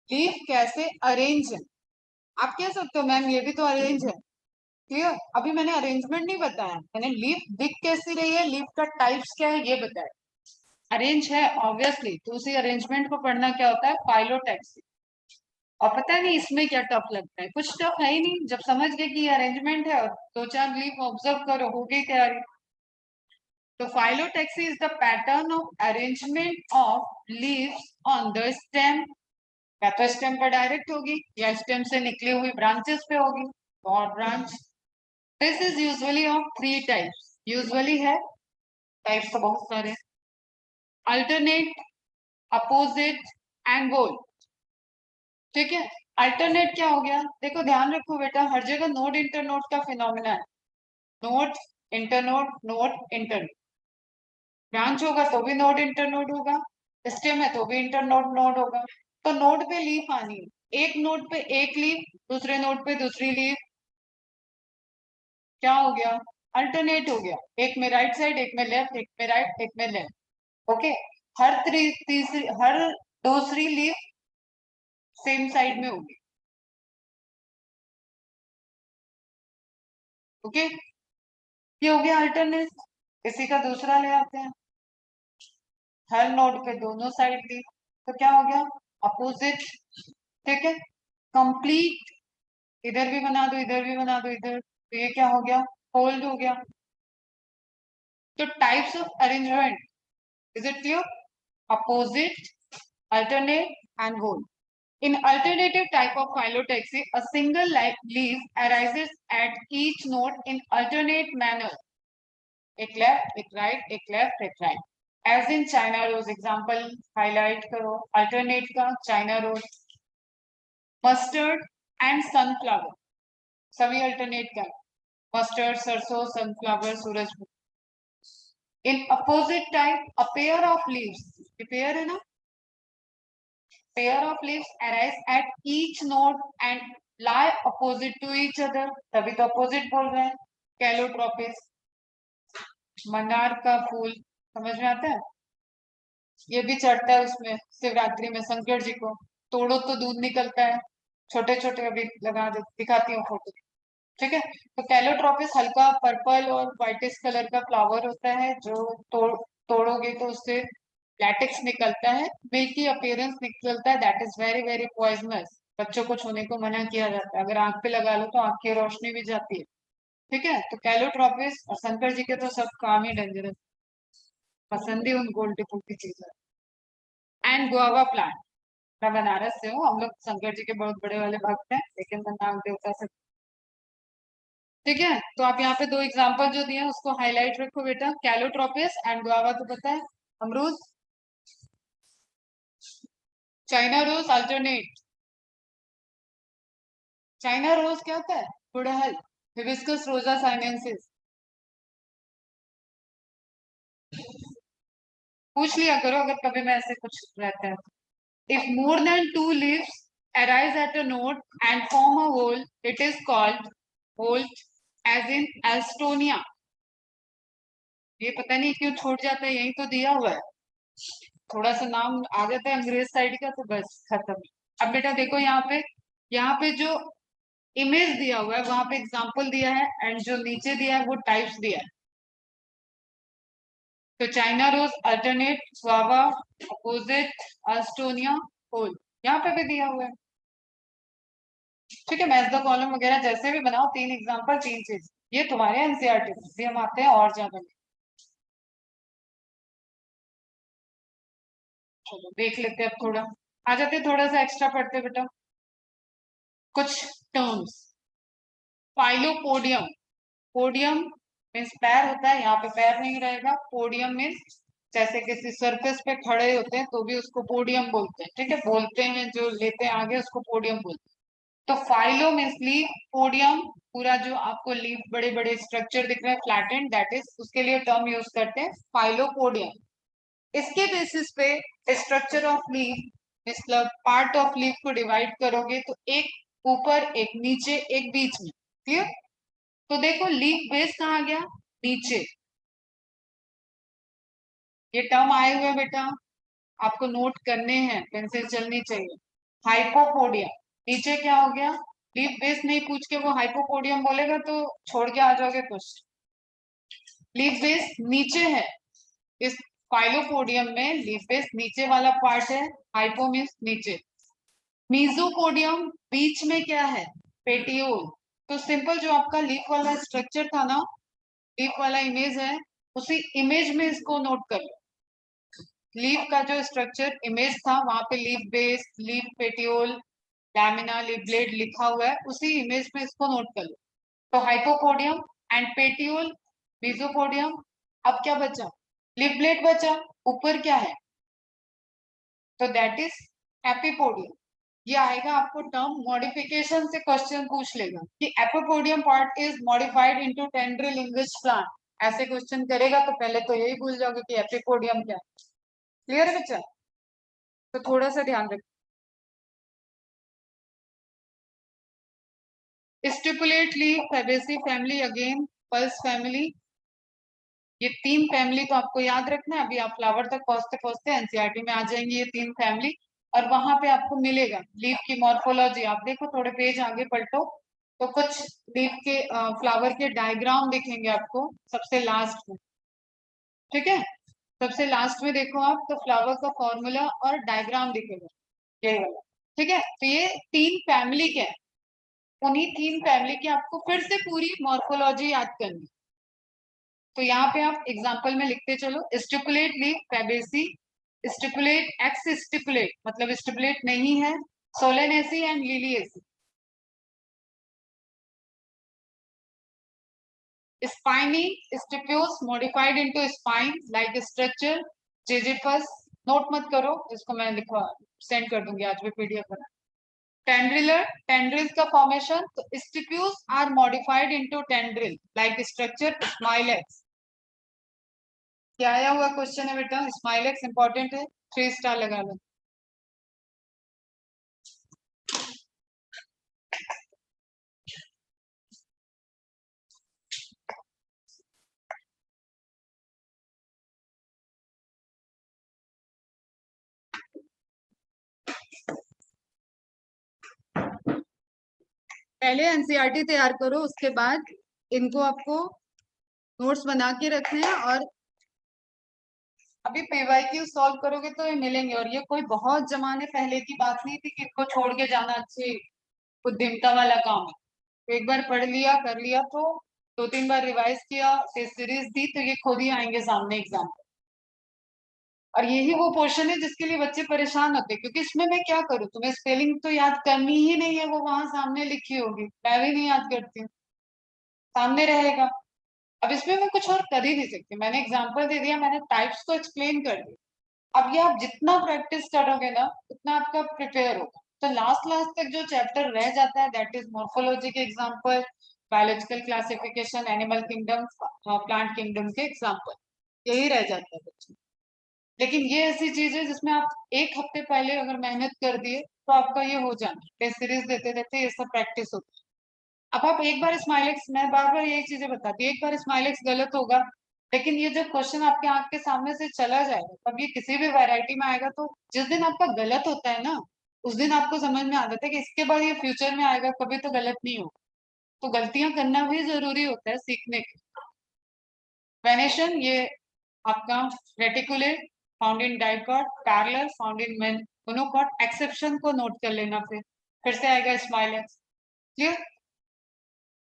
[SPEAKER 1] लीफ कैसे अरेंज है? आप कह सकते हो मैम ये भी तो अरेंज है, क्लियर? अभी मैंने अरेंजमेंट नहीं बताया, मैंने लीफ दिख कैसी रही है, लीफ का टाइप्स क्या है ये बताया। अरेंज है ऑब्वियसली, तो उसी अरेंजमेंट को पढ़ना क्या होता है? फाइलोटैक्सी। और पता नहीं इसमें क्या टफ लगता है? कुछ टफ है ही नहीं, जब समझ गए कि अरेंजमेंट है और दो चार लीफ ऑब्जर्व करो, हो गई तैयारी। तो phyllotaxy is the pattern of arrangement of leaves on the stem. या तो स्टेम पर डायरेक्ट होगी या स्टेम से निकली हुई ब्रांचेस पे होगी, और branch. This is usually of three types. Usually है, टाइप्स तो बहुत सारे, अल्टरनेट, अपोजिट एंड गोल। ठीक है, अल्टरनेट क्या हो गया? देखो ध्यान रखो बेटा, हर जगह नोड इंटरनोड का फिनोमिना है। Node internode, node internode. Branch होगा तो भी नोड इंटरनोड होगा, स्टेम है तो भी इंटरनोड नोड होगा। तो नोड पे लीफ आनी है, एक नोड पे एक लीफ, दूसरे नोड पे दूसरी लीफ, क्या हो गया? अल्टरनेट हो गया। एक में राइट साइड, एक में लेफ्ट, एक में राइट, एक में लेफ्ट। ओके, हर दूसरी लीफ सेम साइड में होगी। ओके, ये हो गया अल्टरनेट। इसी का दूसरा ले आते हैं, हर नोड पे दोनों साइड लीफ, तो क्या हो गया? अपोजिट। ठीक है, कंप्लीट, इधर भी बना दो, इधर भी बना दो, इधर, तो ये क्या हो गया? फोल्ड हो गया। तो types of arrangement, is it clear? Opposite, alternate and whole. In alternative type of phyllotaxy, a single leaf arises at each node in alternate manner. एक left, एक right, एक left, एक right. As in China rose, example highlight करो, alternate का China rose, mustard and sunflower, सभी alternate का, mustard, सरसों, sunflower, सूरजमुखी. In opposite type, a pair of leaves, ये pair है ना? Pair of leaves arise at each node and lie opposite to each other, तभी तो opposite बोल रहे हैं। कैलोट्रोपिस, मंदार का फूल, समझ में आता है? ये भी चढ़ता है उसमें शिवरात्रि में शंकर जी को, तोड़ो तो दूध निकलता है। छोटे छोटे अभी लगा दे, दिखाती हूँ फोटो। ठीक है, तो कैलोट्रोपिस हल्का पर्पल और व्हाइटिश कलर का फ्लावर होता है, जो तोड़ोगे तो उससे लैटेक्स निकलता है, मिल्की अपीयरेंस निकलता है, that is very very poisonous. बच्चों को छूने को मना किया जाता है, अगर आंख पे लगा लो तो आंख की रोशनी भी जाती है। ठीक है, तो कैलोट्रोपिस और शंकर जी के तो सब काम ही डेंजरस, पसंद ही उन गोल्ड डिपो की चीज है। एंड गुआवा प्लांट, मैं बनारस से हूँ, हम लोग शंकर जी के बहुत बड़े वाले भक्त हैं, लेकिन मैं नाग देवता से। ठीक है, तो आप यहाँ पे दो एग्जांपल जो दिए हैं उसको हाईलाइट रखो बेटा, कैलोट्रोपिस एंड गुआवा तो पता है, अमरूद, China rose alternate. China rose क्या होता है? गुड़हल, हिबिस्कस रोजा साइनेंसिस। पूछ लिया करो अगर कभी में ऐसे कुछ रहता है। If more than two leaves arise at a node and form a whole, it is called whole, as in alstonia. ये पता नहीं क्यों छूट जाता है, यही तो दिया हुआ है। थोड़ा सा नाम आ जाता है अंग्रेज साइड का तो बस खत्म। अब बेटा देखो यहाँ पे जो इमेज दिया हुआ है वहां पे एग्जाम्पल दिया है, एंड जो नीचे दिया है वो टाइप्स दिया है। तो China rose, alternate, guava, opposite, Alstonia, whorl, यहाँ पे भी दिया हुआ है। ठीक है, मैच द कॉलम वगैरह जैसे भी बनाओ, 3 एग्जाम्पल 3 चीज, ये तुम्हारे एनसीईआरटी में भी हम आते हैं और ज्यादा। चलो देख लेते हैं, अब थोड़ा आ जाते हैं, थोड़ा सा एक्स्ट्रा पढ़ते हैं बेटा। कुछ टर्म्स, फाइलोपोडियम, पोडियम मीन्स पैर होता है, यहाँ पे पैर नहीं रहेगा। पोडियम मीन्स जैसे किसी सरफेस पे खड़े होते हैं तो भी उसको पोडियम बोलते हैं। ठीक है, बोलते हैं जो लेते हैं आगे उसको पोडियम बोलते हैं। तो फाइलो मीन्स लीफ, पोडियम पूरा जो आपको लीफ बड़े बड़े स्ट्रक्चर दिख रहे हैं फ्लैटेंड, दैट इज उसके लिए टर्म यूज करते हैं फाइलोपोडियम। इसके बेसिस पे स्ट्रक्चर ऑफ लीफ मतलब पार्ट ऑफ लीफ को डिवाइड करोगे तो एक ऊपर, एक नीचे, एक बीच में। क्लियर? तो देखो लीफ बेस कहाँ गया, नीचे। ये टर्म आए हुए बेटा, आपको नोट करने हैं, पेंसिल चलनी चाहिए। हाइपोपोडियम, नीचे क्या हो गया, लीफ बेस नहीं पूछ के वो हाइपोपोडियम बोलेगा तो छोड़ के आ जाओगे क्वेश्चन। लीफ बेस नीचे है, इस फाइलोपोडियम में लीफ बेस नीचे वाला पार्ट है, हाइपो मीन्स नीचे। मीजोपोडियम बीच में क्या है, पेटियोल। तो सिंपल जो आपका लीफ वाला स्ट्रक्चर था ना, लीफ वाला इमेज है, उसी इमेज में इसको नोट कर लो। लीफ का जो स्ट्रक्चर इमेज था वहां पे leaf base, leaf petiole, lamina, leaf blade लिखा हुआ है, उसी इमेज में इसको नोट कर लो। तो हाइपोपोडियम एंड पेटियोल, मीजोपोडियम। अब क्या बचा, लीफ ब्लेड बचा, ऊपर क्या है, तो दैट इज एपिपोडियम। ये आएगा आपको टर्म, मॉडिफिकेशन से क्वेश्चन पूछ लेगा कि epipodium part is modified into tendril in which plant. ऐसे क्वेश्चन करेगा तो पहले तो यही भूल जाओगे कि एपिपोडियम क्या है। क्लियर है बच्चा? तो थोड़ा सा ध्यान रखो। Stipulate leaf, Fabaceae family, again pulse family. ये 3 फैमिली तो आपको याद रखना है। अभी आप फ्लावर तक पहुंचते पहुंचते एनसीईआरटी में आ जाएंगे ये 3 फैमिली, और वहां पे आपको मिलेगा लीफ की मॉर्फोलॉजी। आप देखो थोड़े पेज आगे पलटो तो कुछ लीफ के फ्लावर के डायग्राम दिखेंगे आपको सबसे लास्ट में। ठीक है, सबसे लास्ट में देखो आप तो फ्लावर का फॉर्मूला और डायग्राम दिखेगा, ये वाला। ठीक है, तो ये 3 फैमिली के हैं, उन्हीं 3 फैमिली की आपको फिर से पूरी मॉर्फोलॉजी याद करनी। तो यहाँ पे आप एग्जाम्पल में लिखते चलो, stipulate leaf Fabaceae, stipulate exstipulate मतलब स्टिपुलेट नहीं है, Solanaceae and Liliaceae. Spiny stipules modified into spine like structure, Zizyphus. Note मत करो इसको, मैं लिखवा सेंड कर दूंगी आज भी पीडीएफ बना। टेंड्रिलर, टेंड्रिल्स का फॉर्मेशन, तो stipules are modified into tendril like structure, Smilax. क्या आया हुआ क्वेश्चन है बेटा, स्माइलेक्स इंपॉर्टेंट है, 3 स्टार लगा लो। पहले एनसीईआरटी तैयार करो, उसके बाद इनको आपको नोट्स बना के रखने हैं, और अभी पीवाईक्यू सॉल्व करोगे तो ये मिलेंगे। और ये कोई बहुत जमाने पहले की बात नहीं थी कि इनको छोड़ के जाना अच्छी उद्यमता वाला काम है। तो एक बार पढ़ लिया कर लिया तो 2-3 बार रिवाइज किया, टेस्ट सीरीज दी तो ये खुद ही आएंगे सामने एग्जाम। और यही वो पोर्शन है जिसके लिए बच्चे परेशान होते हैं, क्योंकि इसमें मैं क्या करूँ, तुम्हें स्पेलिंग तो याद करनी ही नहीं है, वो वहां सामने लिखी होगी, मैं भी नहीं याद करती हूँ, सामने रहेगा। अब इसमें मैं कुछ और कर ही नहीं सकती, मैंने एग्जाम्पल दे दिया, मैंने टाइप्स को एक्सप्लेन कर दिया। अब ये आप जितना प्रैक्टिस करोगे ना उतना आपका प्रिपेयर होगा। तो लास्ट लास्ट तक जो चैप्टर रह जाता है दैट इज मॉर्फोलॉजी के example, biological classification, animal kingdom, plant kingdom के एग्जाम्पल, यही रह जाता है बच्चों। लेकिन ये ऐसी चीज है जिसमें आप 1 हफ्ते पहले अगर मेहनत कर दिए तो आपका ये हो जाना, टेस्ट सीरीज देते देते ये सब प्रैक्टिस होती है। अब आप एक बार स्माइलेक्स, मैं बार बार यही चीजें बताती हूँ, एक बार स्माइलेक्स गलत होगा लेकिन ये जब क्वेश्चन आपके आंख के सामने से चला जाएगा, तब ये किसी भी वैरायटी में आएगा, तो जिस दिन आपका गलत होता है ना, उस दिन आपको समझ में आ जाता है कि इसके बाद ये फ्यूचर में आएगा, कभी तो गलत नहीं हो। तो गलतियां करना भी जरूरी होता है सीखने के। वेनेशन, ये आपका reticulate, found in dicot, parallel, found in monocot. Exception को नोट कर लेना, फिर से आएगा Smilax. Clear?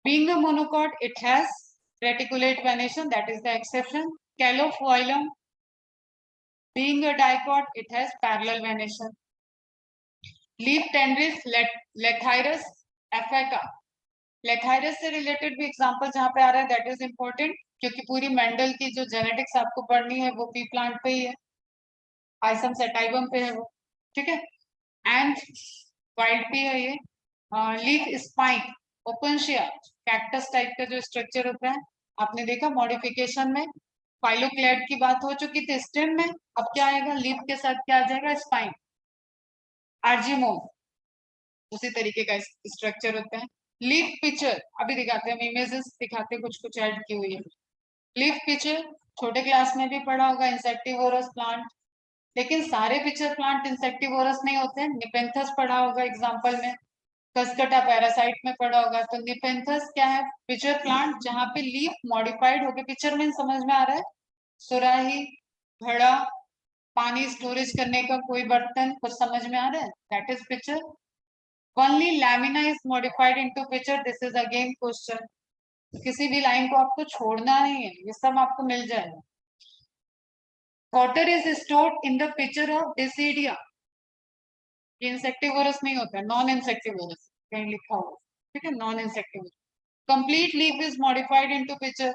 [SPEAKER 1] Being a monocot, it has reticulate venation, that is the exception. Calophyllum, being a dicot, it has parallel venation. Leaf tendrils, Lathyrus aphaca. Lathyrus से related भी example जहां पे आ रहा है, दैट इज इंपॉर्टेंट, क्योंकि पूरी Mendel की जो जेनेटिक्स आपको पढ़नी है वो पी प्लांट पे ही है, आइसम सेटाइवम पे है वो। ठीक है? एंड वाइल्ड पी है ये। Leaf spike, Opuntia, cactus type का जो स्ट्रक्चर होता है, आपने देखा मॉडिफिकेशन में फाइलोक्लेड की बात हो चुकी थी स्टेम में, अब क्या आएगा लीफ के साथ, क्या आ जाएगा? स्पाइन। आर्जिमो, उसी तरीके का स्ट्रक्चर होता है। लीफ पिक्चर अभी दिखाते हैं, इमेजेस दिखाते हैं, कुछ कुछ ऐड की हुई है। लीफ पिक्चर छोटे क्लास में भी पढ़ा होगा, इंसेक्टिवोरस प्लांट। लेकिन सारे पिक्चर प्लांट इंसेक्टिवोरस नहीं होते हैं। निपेंथस पढ़ा होगा एग्जाम्पल में, कस्कटा पैरासाइट में पढ़ा होगा। तो निपेंथस क्या है? पिक्चर प्लांट जहां पे लीफ मॉडिफाइड होके, पिक्चर में समझ में आ रहा है, सुराही, घड़ा, पानी स्टोरेज करने का कोई बर्तन, कुछ समझ में आ रहा है, that is picture. Only lamina is modified into picture, this is again question. किसी भी लाइन को आपको छोड़ना नहीं है, ये सब आपको मिल जाएगा। Water is stored in the pitcher of Dischidia, ये इंसेक्टिवोरस नहीं होता है, नॉन इंसेक्टिवोरस कहीं लिखा हुआ। ठीक है? Non insectivorous. Complete leaf is modified into picture,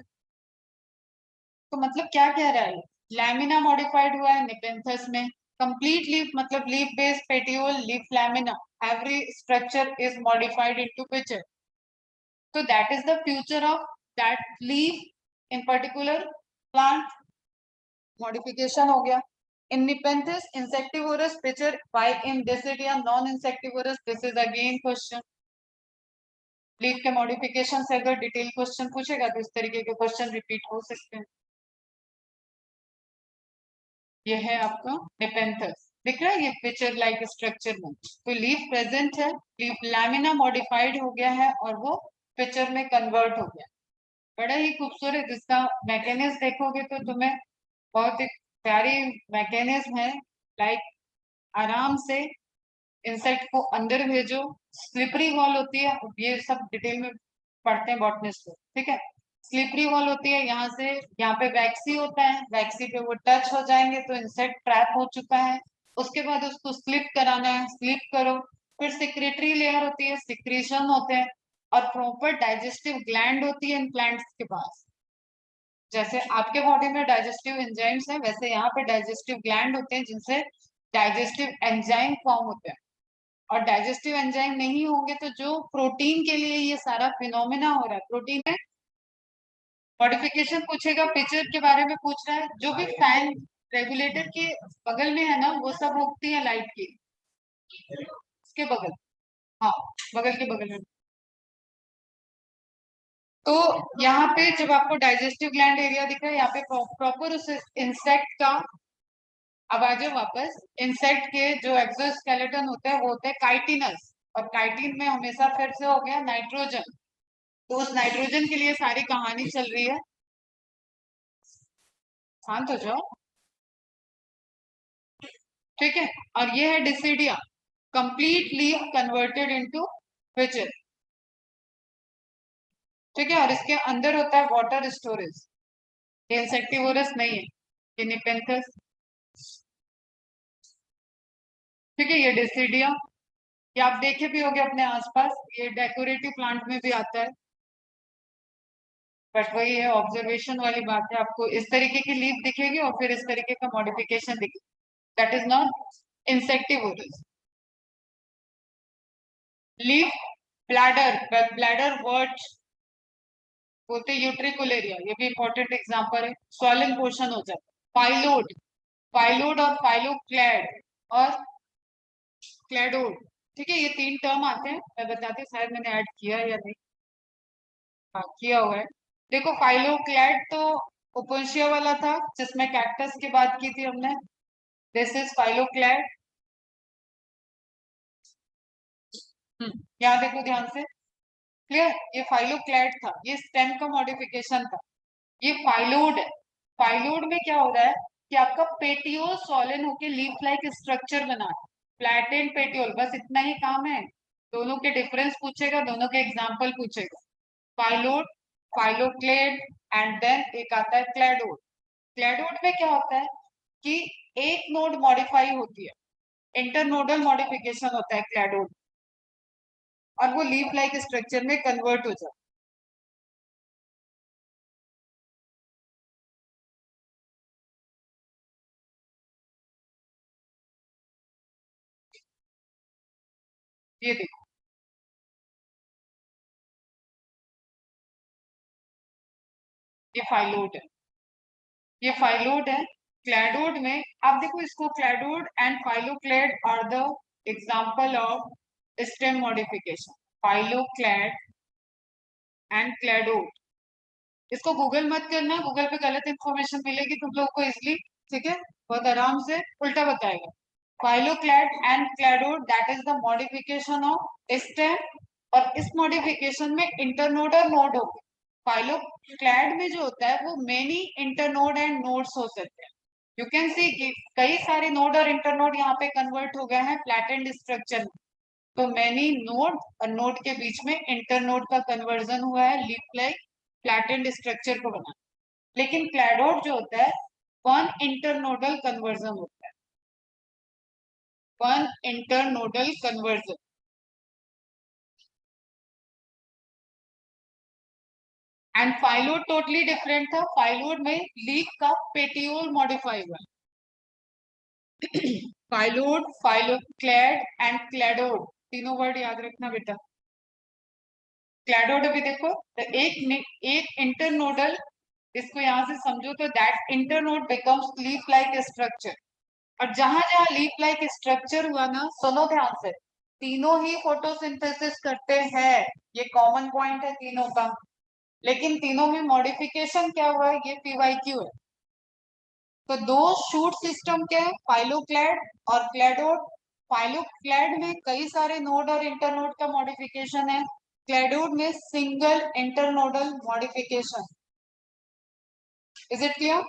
[SPEAKER 1] तो मतलब क्या कह रहा है? लैमिना मॉडिफाइड हुआ है निपेंथस में। कंप्लीट लीफ मतलब leaf base, petiole, leaf lamina, every structure is modified into picture. So that is the future of that leaf in particular plant, modification हो गया। In Nepenthes, insectivorous pitcher, why in Decidia non-insectivorous? This is again question. Leaf के modification से अगर detail question पूछेगा तो इस तरीके के क्वेश्चन रिपीट हो सकते हैं। ये है आपका नेपेंथस, दिख रहा है ये पिक्चर लाइक स्ट्रक्चर में। तो लीफ प्रेजेंट है, लीफ लैमिना मॉडिफाइड हो गया है और वो पिक्चर में कन्वर्ट हो गया। बड़ा ही खूबसूरत, इसका मैकेनिज्म देखोगे तो तुम्हें बहुत एक प्यारी मैकेनिज्म है। लाइक आराम से इंसेक्ट को अंदर भेजो, स्लिपरी वॉल होती है, ये सब डिटेल में पढ़ते हैं बॉटनिस्ट को। ठीक है? स्लिपरी वॉल होती है, यहाँ से यहाँ पे वैक्सी होता है, वैक्सी पे वो टच हो जाएंगे तो इंसेक्ट ट्रैप हो चुका है। उसके बाद उसको स्लिप कराना है, स्लिप करो। फिर सिक्रेटरी लेयर होती है, सिक्रीशन होते हैं, और प्रॉपर डाइजेस्टिव ग्लैंड होती है इन प्लांट्स के पास। जैसे आपके बॉडी में डाइजेस्टिव एंजाइम्स हैं, वैसे यहाँ पे डाइजेस्टिव ग्लैंड होते हैं जिनसे डाइजेस्टिव एंजाइम फॉर्म होते हैं। और डाइजेस्टिव एंजाइम नहीं होंगे तो जो प्रोटीन के लिए ये सारा फिनोमेना हो रहा है, प्रोटीन में मॉडिफिकेशन पूछेगा, पिक्चर के बारे में पूछ रहा है, जो भी फैन रेगुलेटर के बगल में है ना, वो सब उगती है लाइट की, उसके बगल, हाँ, बगल के बगल में। तो यहाँ पे जब आपको डाइजेस्टिव ग्लैंड एरिया दिख रहा है, यहाँ पे प्रॉपर उस इंसेक्ट का, अब आ जाओ वापस, इंसेक्ट के जो एक्सोस्केलेटन होते हैं वो होते हैं काइटिनस, और काइटिन में हमेशा फिर से हो गया नाइट्रोजन। तो उस नाइट्रोजन के लिए सारी कहानी चल रही है। शांत हो जाओ। ठीक है? और ये है Dischidia, complete leaf converted into pitcher. ठीक है? और इसके अंदर होता है वाटर स्टोरेज, ये इंसेक्टिवोरस नहीं है, ये निपेंथस। ठीक है? ये डिसिडिया, ये आप देखे भी होंगे अपने आसपास, ये डेकोरेटिव प्लांट में भी आता है। बट वही है, ऑब्जर्वेशन वाली बात है, आपको इस तरीके की लीफ दिखेगी और फिर इस तरीके का मॉडिफिकेशन दिखेगी, that is not insectivorous. Leaf bladder, bladder word बोलते यूट्रिकुलेरिया, ये भी इंपॉर्टेंट एग्जांपल है, स्वॉलन पोर्शन हो जाता है। फाइलोड, फाइलोड और फाइलोक्लैड और क्लैडोड। ठीक है? ये तीन टर्म आते हैं, मैं बताती हूँ, शायद मैंने ऐड किया या नहीं, हाँ किया हुआ है। देखो फाइलोक्लैड तो ओपोन्शिया वाला था जिसमें कैक्टस की बात की थी हमने। This is phylloclade. यहाँ देखो ध्यान से। क्लियर, ये फाइलोक्लैड था, ये स्टेम का मॉडिफिकेशन था। ये फाइलोड है। फाइलोड में क्या हो रहा है कि आपका पेटियोल सॉलिन होके लीफ लाइक स्ट्रक्चर बना है। फ्लैटेंड पेटियोल, बस इतना ही काम है। दोनों के डिफरेंस पूछेगा, दोनों के एग्जाम्पल पूछेगा। फाइलोड, फाइलोक्लेड, एंड देन एक आता है क्लैडोड। क्लैडोड में क्या होता है कि एक नोड मॉडिफाई होती है, इंटरनोडल मॉडिफिकेशन होता है क्लैडोड, और वो लीफ लाइक स्ट्रक्चर में कन्वर्ट हो जाता है। ये देखो, ये फाइलोड है, ये फाइलोड है। क्लैडोड में आप देखो इसको, cladode and phylloclade are the example of stem modification. Phylloclade and cladode. इसको गूगल मत करना, गूगल पे गलत इंफॉर्मेशन मिलेगी तुम लोगों को इजिली। ठीक है, बहुत आराम से उल्टा बताएगा। Phylloclade and cladode, that is the modification of stem. और इस मॉडिफिकेशन में इंटरनोड और नोड होगा। फाइलोक्लैड में जो होता है वो मेनी इंटरनोड एंड नोड्स हो सकते हैं। यू कैन सी कि कई सारे नोड और इंटरनोड यहाँ पे कन्वर्ट हो गए हैं फ्लैटेंड स्ट्रक्चर में। तो मैनी नोड और नोड के बीच में इंटरनोड का कन्वर्जन हुआ है लीफ लाइक फ्लैटेंड स्ट्रक्चर को बना। लेकिन क्लैडोड जो होता है वन इंटरनोडल कन्वर्जन होता है, one internodal conversion. And phyllode totally different था। फाइलोड में लीफ का पेटियोल मॉडिफाई हुआ। फाइलोड, फाइलोक्लैड एंड क्लैडोड, तीनों वर्ड याद रखना बेटा। क्लैडोड भी देखो, तो एक इंटरनोडल, इसको यहां से समझो तो that internode becomes leaf like structure. और जहां जहां लीफ लाइक स्ट्रक्चर हुआ ना, सुनो ध्यान से, तीनों ही फोटोसिंथेसिस करते हैं, ये कॉमन पॉइंट है तीनों का। लेकिन तीनों में मॉडिफिकेशन क्या हुआ है, ये पीवाईक्यू है। तो दो शूट सिस्टम क्या है, फाइलोक्लैड और क्लैडोड। फाइलोक्लैड में कई सारे नोड और इंटरनोड का मॉडिफिकेशन है, क्लैडोड में single internodal modification. Is it clear?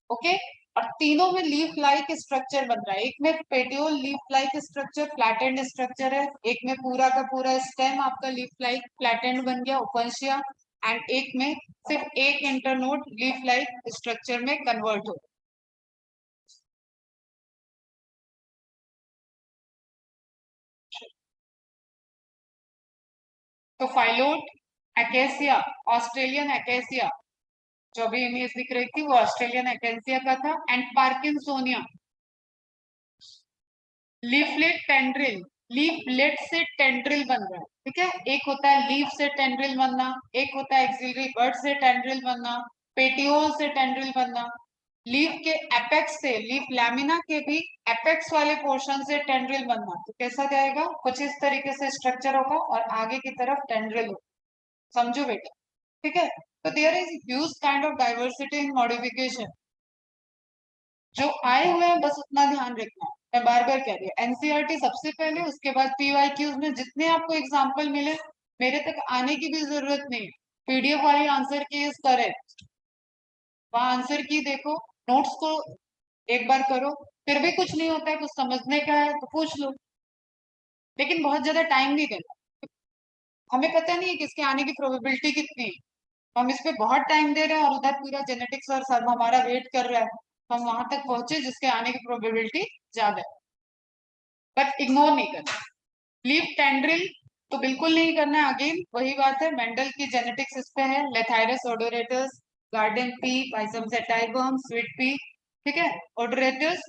[SPEAKER 1] Okay. और तीनों में लीफ लाइक स्ट्रक्चर बन रहा है। एक में petiole leaf like structure, flattened structure है। एक में पूरा का पूरा स्टेम आपका लीफ लाइक फ्लैटेंड बन गया, ओपनशिया। एंड एक में सिर्फ एक इंटरनोड लीफ लाइक स्ट्रक्चर में कन्वर्ट हो। तो फाइलोट, एकेसिया, ऑस्ट्रेलियन एकेसिया, जो भी इमेज दिख रही थी वो ऑस्ट्रेलियन एकेसिया का था। And Parkinsonian, leaflet tendril, leaflet से टेंड्रिल बन रहा है। ठीक है, एक होता है लीफ से टेंड्रिल बनना, एक होता है एक्सिलरी बर्ड से टेंड्रिल बनना, पेटियोल से टेंड्रिल बनना। लीफ के एपेक्स से, लीफ लैमिना के भी एपेक्स वाले पोर्शन से टेंड्रिल बनना। तो कैसा जाएगा, कुछ इस तरीके से स्ट्रक्चर होगा और आगे की तरफ टेंड्रिल होगा। समझो बेटा। ठीक है, तो there is huge kind of diversity in modification. जो आए हुए हैं बस उतना ध्यान रखना है। मैं बार बार कह रही हूँ, एनसीईआरटी सबसे पहले, उसके बाद पीवाईक्यूज में जितने आपको एग्जाम्पल मिले, मेरे तक आने की भी जरूरत नहीं है। पीडीएफ वाली आंसर की इस तरह, वहां आंसर की देखो, नोट्स को एक बार करो। फिर भी कुछ नहीं होता है, कुछ समझने का है तो पूछ लो, लेकिन बहुत ज्यादा टाइम नहीं देना। हमें पता नहीं है कि इसके आने की प्रोबेबिलिटी कितनी है, तो हम इस पे बहुत टाइम दे रहे हैं और उधर पूरा जेनेटिक्स और सब हमारा वेट कर रहा है, तो हम वहां तक पहुंचे जिसके आने की प्रोबेबिलिटी ज्यादा है। बट इग्नोर नहीं करना। लीफ टेंड्रिल तो बिल्कुल नहीं करना है। अगेन वही बात है, मेंडल की जेनेटिक्स इस पे है। Lathyrus odoratus, garden pea, Pisum sativum, sweet pea. ठीक है, ओडोरेटस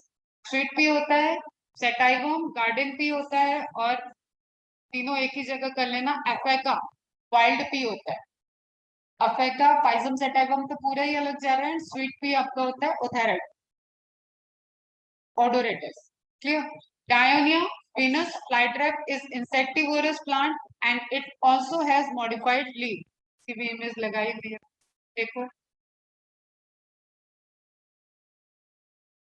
[SPEAKER 1] स्वीट पी होता है, सेटाइवम गार्डन पी होता है, और तीनों एक ही जगह कर लेना, एफेका वाइल्ड पी होता है। अफेका, पाइसम सेटाइवम तो पूरा ही अलग जा रहा है। स्वीट पी आपका होता है ओथेराइड, odoratus. Clear? Dionia Venus flytrap is insectivorous plant and it also has modified leaf. इसकी भी इमेज लगाई हुई है, देखो।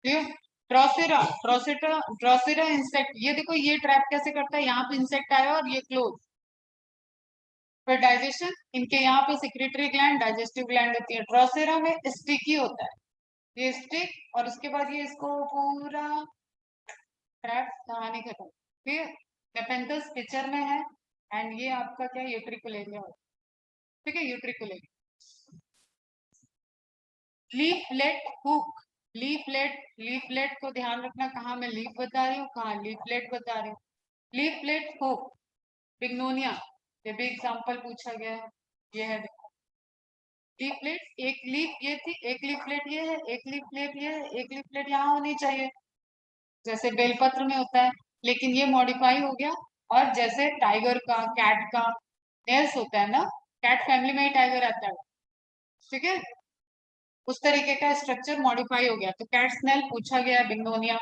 [SPEAKER 1] ड्रोसेरा ड्रोसेटा ड्रोसेरा इंसेक्ट, ये देखो ये ट्रैप कैसे करता है, यहाँ पे इंसेक्ट आया और ये क्लोज। फिर डाइजेशन, इनके यहाँ पे सिक्रेटरी ग्लैंड, डाइजेस्टिव ग्लैंड होती है। ड्रोसेरा में स्टिकी होता है, ये स्टिक, और उसके बाद ये इसको पूरा ट्रैप, कहानी खत्म। फिर नेपेंथस पिक्चर में है, एंड ये आपका क्या यूट्रिकुलेरिया होता है, ठीक है, यूट्रिकुलेरिया। लीफलेट हुक, लीफलेट को ध्यान रखना, कहाँ मैं लीफ बता रही हूँ, कहाँ लीफलेट बता रही हूँ। लीफलेट हुक, बिग्नोनिया, ये भी एग्जाम्पल पूछा गया है, ये है लीफलेट। एक लीफ ये थी, एक लीफलेट ये है, एक लीफलेट ये है, एक लीफलेट यहाँ होनी चाहिए, जैसे बेलपत्र में होता है, लेकिन ये मॉडिफाई हो गया। और जैसे टाइगर का, कैट का नेल्स होता है ना, कैट फैमिली में ही टाइगर आता है, ठीक है, उस तरीके का स्ट्रक्चर मॉडिफाई हो गया, तो कैट स्नेल पूछा गया, बिग्नोनिया।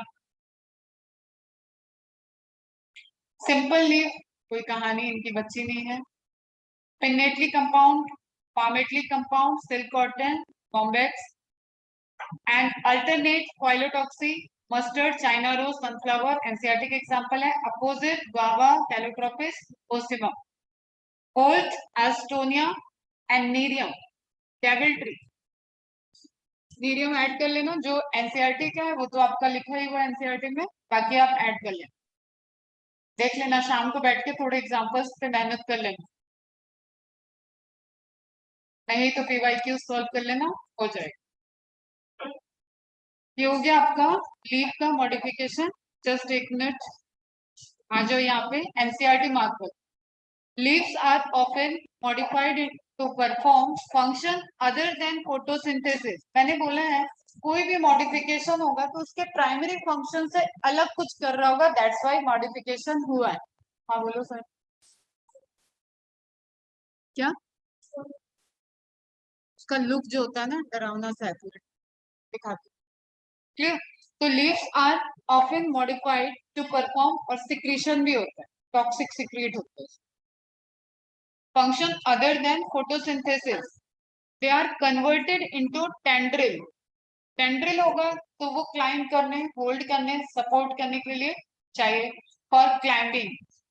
[SPEAKER 1] सिंपल लीफ, कोई कहानी इनकी बच्ची नहीं है। Pinnately compound, palmately compound, silk cotton, Bombax, and alternate phyllotaxy, mustard, China rose, sunflower, NCERT के एग्जांपल है। Opposite, guava, Calotropis, Ocimum. Whorled, Alstonia, and Nerium, devil tree. Nerium add कर लेना, जो एनसीईआरटी का है वो तो आपका लिखा ही हुआ है एनसीईआरटी में, बाकी आप ऐड कर लेना, देख लेना, शाम को बैठ के थोड़े एग्जांपल्स पे मेहनत कर लेना, नहीं तो पीवाईक्यू सॉल्व कर लेना, हो जाएगा। ये हो गया आपका लीव का मॉडिफिकेशन। जस्ट एक मिनट, आ जाओ यहाँ पे, एनसीईआरटी मार्क पर। Leaves are often modified to perform function other than photosynthesis. मैंने बोला है कोई भी मॉडिफिकेशन होगा तो उसके प्राइमरी फंक्शन से अलग कुछ कर रहा होगा, दैट्स व्हाई मॉडिफिकेशन हुआ है। हाँ बोलो सर। क्या? उसका लुक जो होता है ना, डरावना सा दिखाते, क्लियर। तो leaves are often modified to perform, और सिक्रीशन भी होता है, टॉक्सिक सिक्रीट होता है, function other than photosynthesis, they are converted into tendril. Tendril होगा तो वो क्लाइंब करने, होल्ड करने, सपोर्ट करने के लिए चाहिए, for climbing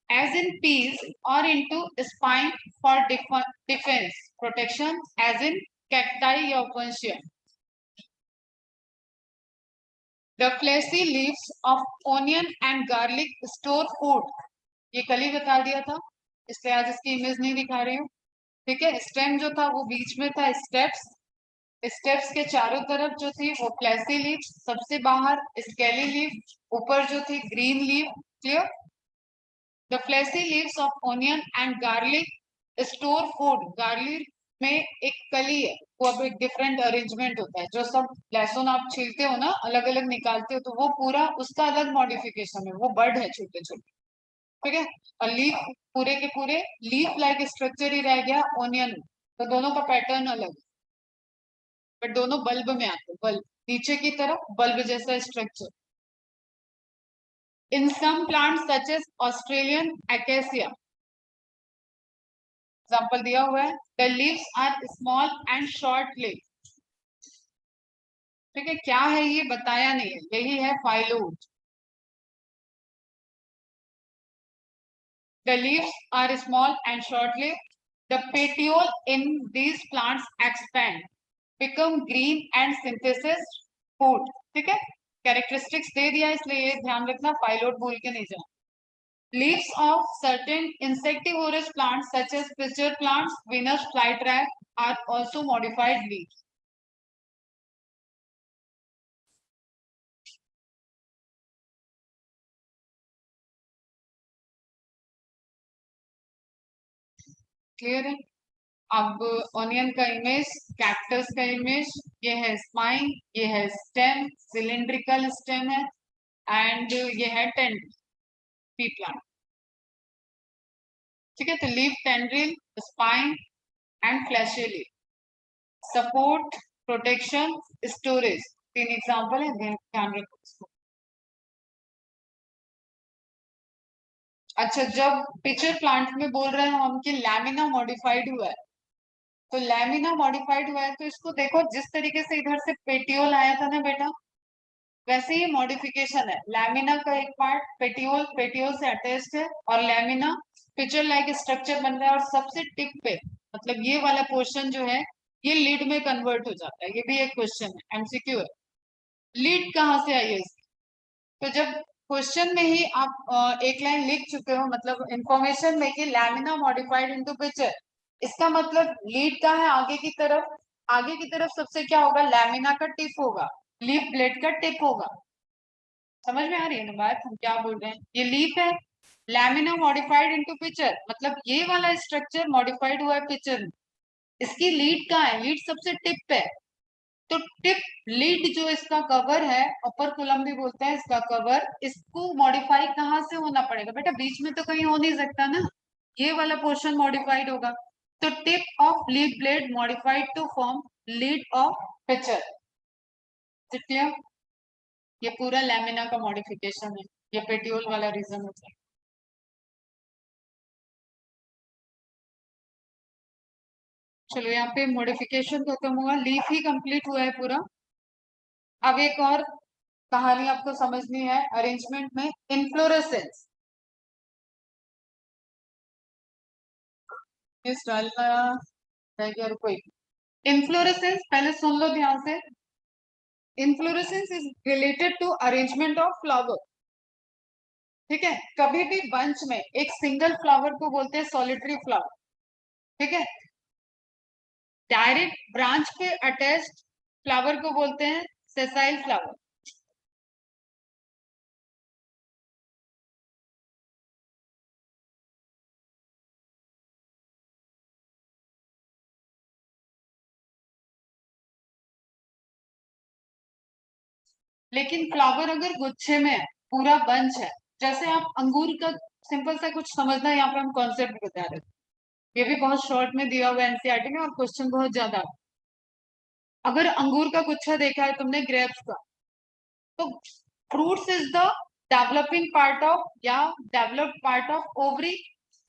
[SPEAKER 1] as in peas, और into spine for defence protection as in cacti या Opuntia. The fleshy leaves of onion and garlic store food. ये कल ही बता दिया था, इसलिए आज इसकी इमेज नहीं दिखा रही हूँ, ठीक है। स्टेम जो था वो बीच में था, स्टेप्स, स्टेप्स के चारों तरफ जो थी वो फ्लैसी लीफ, सबसे बाहर स्केली लीफ, ऊपर जो थी green leaf, clear. The fleshy leaves of onion and garlic store food. Garlic में एक कली है, वो अब एक डिफरेंट अरेंजमेंट होता है, जो सब लहसुन आप छीलते हो ना, अलग अलग निकालते हो, तो वो पूरा उसका अलग मॉडिफिकेशन है, वो बर्ड है छोटे छोटे, ठीक है। और लीफ पूरे के पूरे लीफ लाइक स्ट्रक्चर ही रह गया ओनियन, तो दोनों का पैटर्न अलग, बट दोनों बल्ब में आते हैं, बल्ब नीचे की तरफ बल्ब जैसा structure. In some plants such as Australian acacia, example दिया हुआ है, the leaves are small and short lived, ठीक है। क्या है ये बताया नहीं है, यही है phyllode. The leaves are small and short lived, the petiole in these plants expand, become green and synthesis food, ठीक है। कैरेक्टरिस्टिक्स दे दिया, इसलिए ये ध्यान रखना, फाइलोड भूल के नहीं जाना। Leaves of certain insectivorous plants such as pitcher plants, Venus flytrap are also modified leaves. Clear है? अब ऑनियन का इमेज, कैक्टस का इमेज, ये है स्पाइन, ये है स्टेम, सिलिंड्रिकल स्टेम है, एंड ये है टेंड्रिल, पी प्लांट, ठीक है। तो leaf, tendril, spine and fleshy leaf, support, protection, storage, तीन एग्जांपल है, ध्यान रखो इसको। अच्छा, जब पिक्चर प्लांट में बोल रहे हैं हम कि लैमिना मॉडिफाइड हुआ है, तो लैमिना मॉडिफाइड हुआ है तो इसको देखो, जिस तरीके से इधर से पेटियोल आया था ना बेटा, वैसे ही मॉडिफिकेशन है, लैमिना का एक पार्ट पेटियोल, पेटियोल से अटैच्ड है और लैमिना पिचर लाइक स्ट्रक्चर बन रहा है और सबसे टिप पे मतलब ये वाला पोर्शन जो है ये लीड में कन्वर्ट हो जाता है। ये भी एक क्वेश्चन है, एमसीक्यू है। लीड कहाँ से आई है इसकी? तो जब क्वेश्चन में ही आप एक लाइन लिख चुके हो मतलब इंफॉर्मेशन में कि लैमिना मॉडिफाइड इनटू पिचर, इसका मतलब लीड का है आगे की तरफ, आगे की तरफ सबसे क्या होगा, लैमिना का टिप होगा, लीफ ब्लेड का टिप होगा। समझ में आ रही है ना बात, हम क्या बोल रहे हैं? ये लीफ है, लैमिना मॉडिफाइड इनटू पिचर, मतलब ये वाला स्ट्रक्चर मॉडिफाइड हुआ है पिचर में। इसकी लीड कहाँ है? लीड सबसे टिप पे है। तो टिप लीड जो इसका कवर है, अपर कुलम भी बोलते हैं इसका कवर, इसको मॉडिफाई कहाँ से होना पड़ेगा बेटा? बीच में तो कहीं हो नहीं सकता ना, ये वाला पोर्शन मॉडिफाइड होगा। तो tip of leaf blade modified to form lid of pitcher. Clear? ये पूरा लैमिना का मॉडिफिकेशन है, ये पेटियोल वाला रीजन होता है। चलो यहाँ पे मॉडिफिकेशन खत्म हुआ, लीफ ही कंप्लीट हुआ है पूरा। अब एक और कहानी आपको समझनी है अरेंजमेंट में, इन्फ्लोरेसेंस। इस डालना रह गया, कोई इन्फ्लोरेसेंस पहले सुन लो ध्यान से। Inflorescence is related to arrangement of flower. ठीक है, कभी भी बंच में एक सिंगल फ्लावर को बोलते हैं सॉलिटरी फ्लावर। ठीक है, डायरेक्ट ब्रांच पे अटैच्ड फ्लावर को बोलते हैं सेसाइल फ्लावर। लेकिन फ्लावर अगर गुच्छे में है, पूरा बंच है, जैसे आप अंगूर का सिंपल सा कुछ समझना है, यहाँ पे हम कॉन्सेप्ट बता रहे थे, ये भी बहुत शॉर्ट में दिया हुआ है एनसीईआरटी में और क्वेश्चन बहुत ज्यादा। अगर अंगूर का गुच्छा देखा है तुमने ग्रेप्स का, तो fruits is the developing part of या developed part of ovary.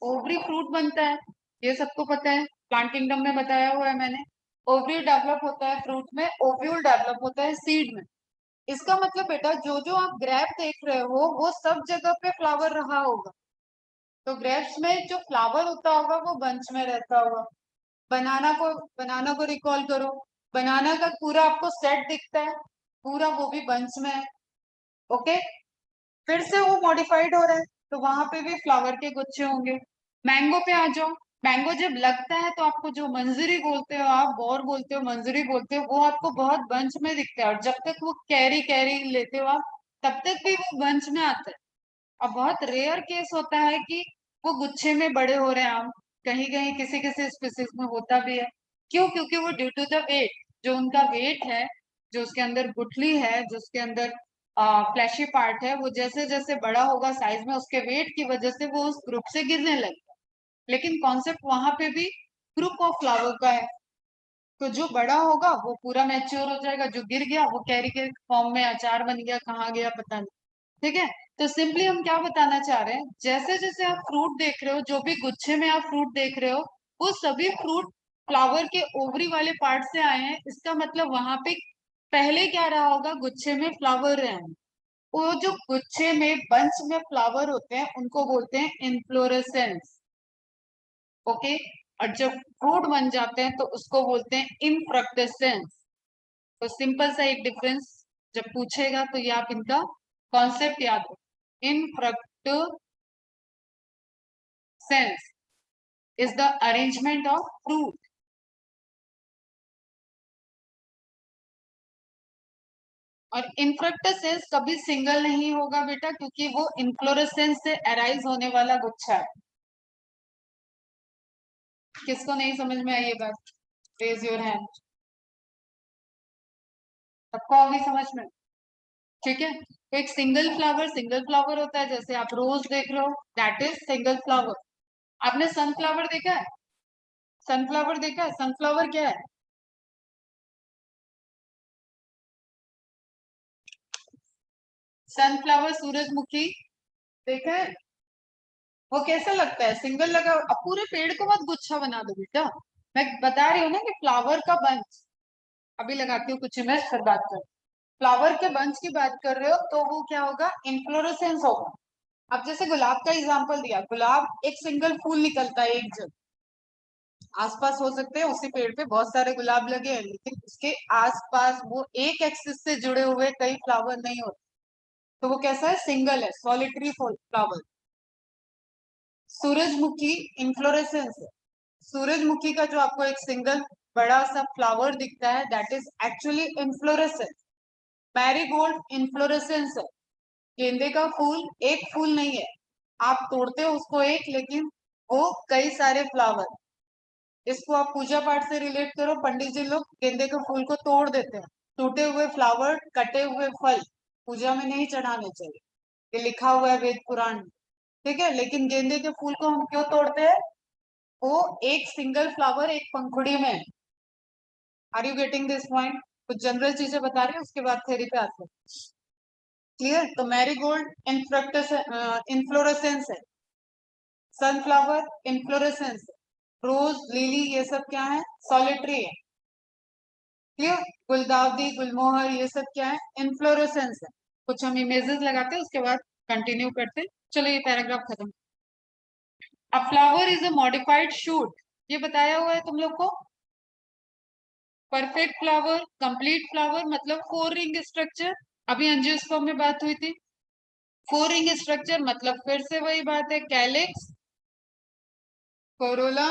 [SPEAKER 1] Ovary fruit बनता है, ये सबको पता है, प्लांट किंगडम में बताया हुआ है मैंने। ओवरी डेवलप होता है फ्रूट में, ओव्यूल डेवलप होता है सीड में। इसका मतलब बेटा जो जो आप ग्रेप देख रहे हो वो सब जगह पे फ्लावर रहा होगा। तो ग्रेप्स में जो फ्लावर होता होगा वो बंच में रहता होगा। बनाना को रिकॉल करो, बनाना का पूरा आपको सेट दिखता है, पूरा वो भी बंच में है। ओके, फिर से वो मॉडिफाइड हो रहा है, तो वहां पे भी फ्लावर के गुच्छे होंगे। मैंगो पे आ जाओ, मैंगो जब लगता है तो आपको जो मंजरी बोलते हो, आप गौर बोलते हो, मंजरी बोलते हो, वो आपको बहुत बंच में दिखता है और जब तक वो कैरी कैरी लेते हो आप, तब तक भी वो बंच में आता है। अब बहुत रेयर केस होता है कि वो गुच्छे में बड़े हो रहे हैं आम, कहीं कहीं किसी किसी स्पीसीज में होता भी है। क्यों? क्योंकि वो ड्यू टू द वेट, जो उनका वेट है, जो उसके अंदर गुठली है, जो उसके अंदर फ्लैशी पार्ट है, वो जैसे जैसे बड़ा होगा साइज में, उसके वेट की वजह से वो उस ग्रुप से गिरने लगता है। लेकिन कॉन्सेप्ट वहां पे भी ग्रुप ऑफ फ्लावर का है। तो जो बड़ा होगा वो पूरा मैच्योर हो जाएगा, जो गिर गया वो कैरी के फॉर्म में अचार बन गया, कहाँ गया पता नहीं। ठीक है, तो सिंपली हम क्या बताना चाह रहे हैं, जैसे जैसे आप फ्रूट देख रहे हो, जो भी गुच्छे में आप फ्रूट देख रहे हो, वो सभी फ्रूट फ्लावर के ओवरी वाले पार्ट से आए हैं। इसका मतलब वहां पे पहले क्या रहा होगा, गुच्छे में फ्लावर रहे हैं। वो जो गुच्छे में बंच में फ्लावर होते हैं उनको बोलते हैं इन्फ्लोरेसेंस। ओके, और जब फ्रूट बन जाते हैं तो उसको बोलते हैं इनफ्रक्टेसेंस। तो सिंपल सा एक डिफरेंस जब पूछेगा तो ये आप इनका कॉन्सेप्ट याद रखो, इनफ्रक्टेसेंस is the arrangement of fruit। और इनफ्रक्टेसेंस कभी सिंगल नहीं होगा बेटा, क्योंकि वो इन्फ्लोरेसेंस से अराइज होने वाला गुच्छा है। किसको नहीं समझ में आई ये बात? Raise your hand. सबको आ गई समझ में? ठीक है, तो एक सिंगल फ्लावर होता है, जैसे आप रोज देख रहे हो, दैट इज सिंगल फ्लावर। आपने सनफ्लावर देखा है? सनफ्लावर देखा है? सनफ्लावर क्या है? सनफ्लावर सूरजमुखी देखा है? वो कैसा लगता है? सिंगल लगा, अब पूरे पेड़ को मत गुच्छा बना दो बेटा। मैं बता रही हूँ ना कि फ्लावर का बंच। अभी लगाती हूँ कुछ इमेज, फिर बात कर। फ्लावर के बंच की बात कर रहे हो तो वो क्या होगा, इन्फ्लोरेसेंस होगा। अब जैसे गुलाब का एग्जांपल दिया, गुलाब एक सिंगल फूल निकलता है एक जगह, आसपास हो सकते हैं उसी पेड़ पे बहुत सारे गुलाब लगे हैं, लेकिन उसके आसपास वो एक एक्सिस से जुड़े हुए कई फ्लावर नहीं होते, तो वो कैसा है, सिंगल है, सॉलिटरी फ्लावर। सूरजमुखी इन्फ्लोरेसेंस है। सूरजमुखी का जो आपको एक सिंगल बड़ा सा फ्लावर दिखता है, that is actually inflorescence. Marigold inflorescence है। गेंदे का फूल एक फूल नहीं है, आप तोड़ते हो उसको एक, लेकिन वो कई सारे फ्लावर। इसको आप पूजा पाठ से रिलेट करो, पंडित जी लोग गेंदे के फूल को तोड़ देते हैं, टूटे हुए फ्लावर, कटे हुए फल पूजा में नहीं चढ़ाने चाहिए, ये लिखा हुआ है वेद पुराण में, ठीक है। लेकिन गेंदे के फूल को हम क्यों तोड़ते हैं, वो एक सिंगल फ्लावर एक पंखुड़ी में है। Are you getting this point? कुछ जनरल चीजें बता रहे हैं, उसके बाद थ्योरी पे आते हैं। क्लियर? तो मैरीगोल्ड इन्फ्लोरेसेंस है, सनफ्लावर इन्फ्लोरेसेंस है, रोज लिली ये सब क्या है, सॉलिटरी है। क्लियर? गुलदावदी गुलमोहर ये सब क्या है, इन्फ्लोरेसेंस है। कुछ हम इमेजेस लगाते हैं, उसके बाद कंटिन्यू करते हैं। चलो ये पैराग्राफ खत्म। अ flower is a modified shoot, ये बताया हुआ है तुम लोग को। परफेक्ट फ्लावर, कंप्लीट फ्लावर मतलब फोर रिंग स्ट्रक्चर, अभी एंजियोस्पर्म में बात हुई थी। फोर रिंग स्ट्रक्चर मतलब फिर से वही बात है, कैलिक्स, कोरोला,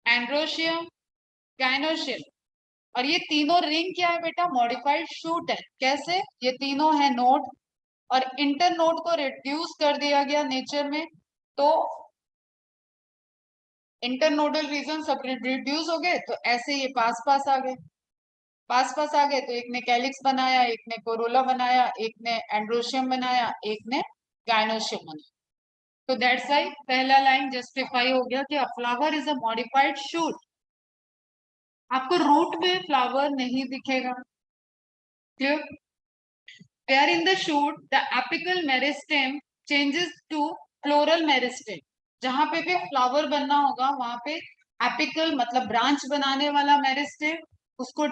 [SPEAKER 1] एंड्रोशियम, गाइनोशियम। और ये तीनों रिंग क्या है बेटा, मॉडिफाइड शूट है। कैसे? ये तीनों है नोड, और इंटर नोड को रिड्यूस कर दिया गया नेचर में, तो इंटरनोडल रीजन सब रिड्यूस हो गए, तो ऐसे ये पास पास आ गए। पास पास आ गए तो एक ने कैलिक्स बनाया, एक ने कोरोला बनाया, एक ने एंड्रोशियम बनाया, एक ने गाइनोशियम बनाया। तो दैट्स वाई पहला लाइन जस्टिफाई हो गया कि अ flower is a modified shoot. आपको रूट में फ्लावर नहीं दिखेगा। Clear? Where in the shoot the apical meristem changes to floral meristem, जहां पे भी फ्लावर बनना होगा वहां पे एपिकल मतलब ब्रांच बनाने वाला मेरिस्टेम, उसको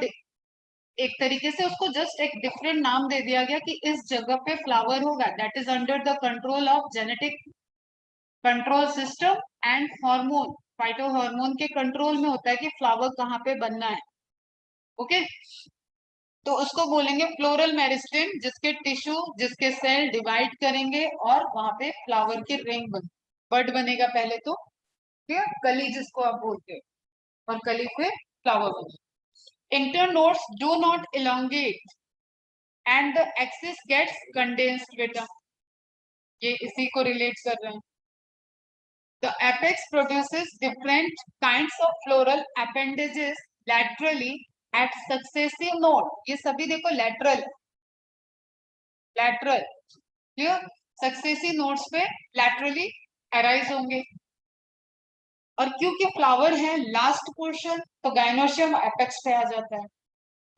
[SPEAKER 1] एक तरीके से उसको जस्ट एक डिफरेंट नाम दे दिया गया कि इस जगह पे फ्लावर होगा। That is under the control of genetic control system and hormone, phyto hormone के कंट्रोल में होता है कि फ्लावर कहाँ पे बनना है। ओके, तो उसको बोलेंगे फ्लोरल मेरिस्टेम, जिसके टिश्यू जिसके सेल डिवाइड करेंगे और वहां पे फ्लावर की रिंग बन, बड बनेगा पहले तो, ठीक है, कली जिसको आप बोलते हो, और कली पे फ्लावर बनेगा। Internodes do not elongate and the axis gets condensed बेटा, ये इसी को रिलेट कर रहे हैं। The apex produces different kinds of floral appendages laterally at successive node, ये सभी देखो lateral, lateral, clear, successive nodes पे लैटरली अराइज होंगे। और क्योंकि फ्लावर है लास्ट पोर्शन, तो गाइनोशियम एपेक्स पे आ जाता है।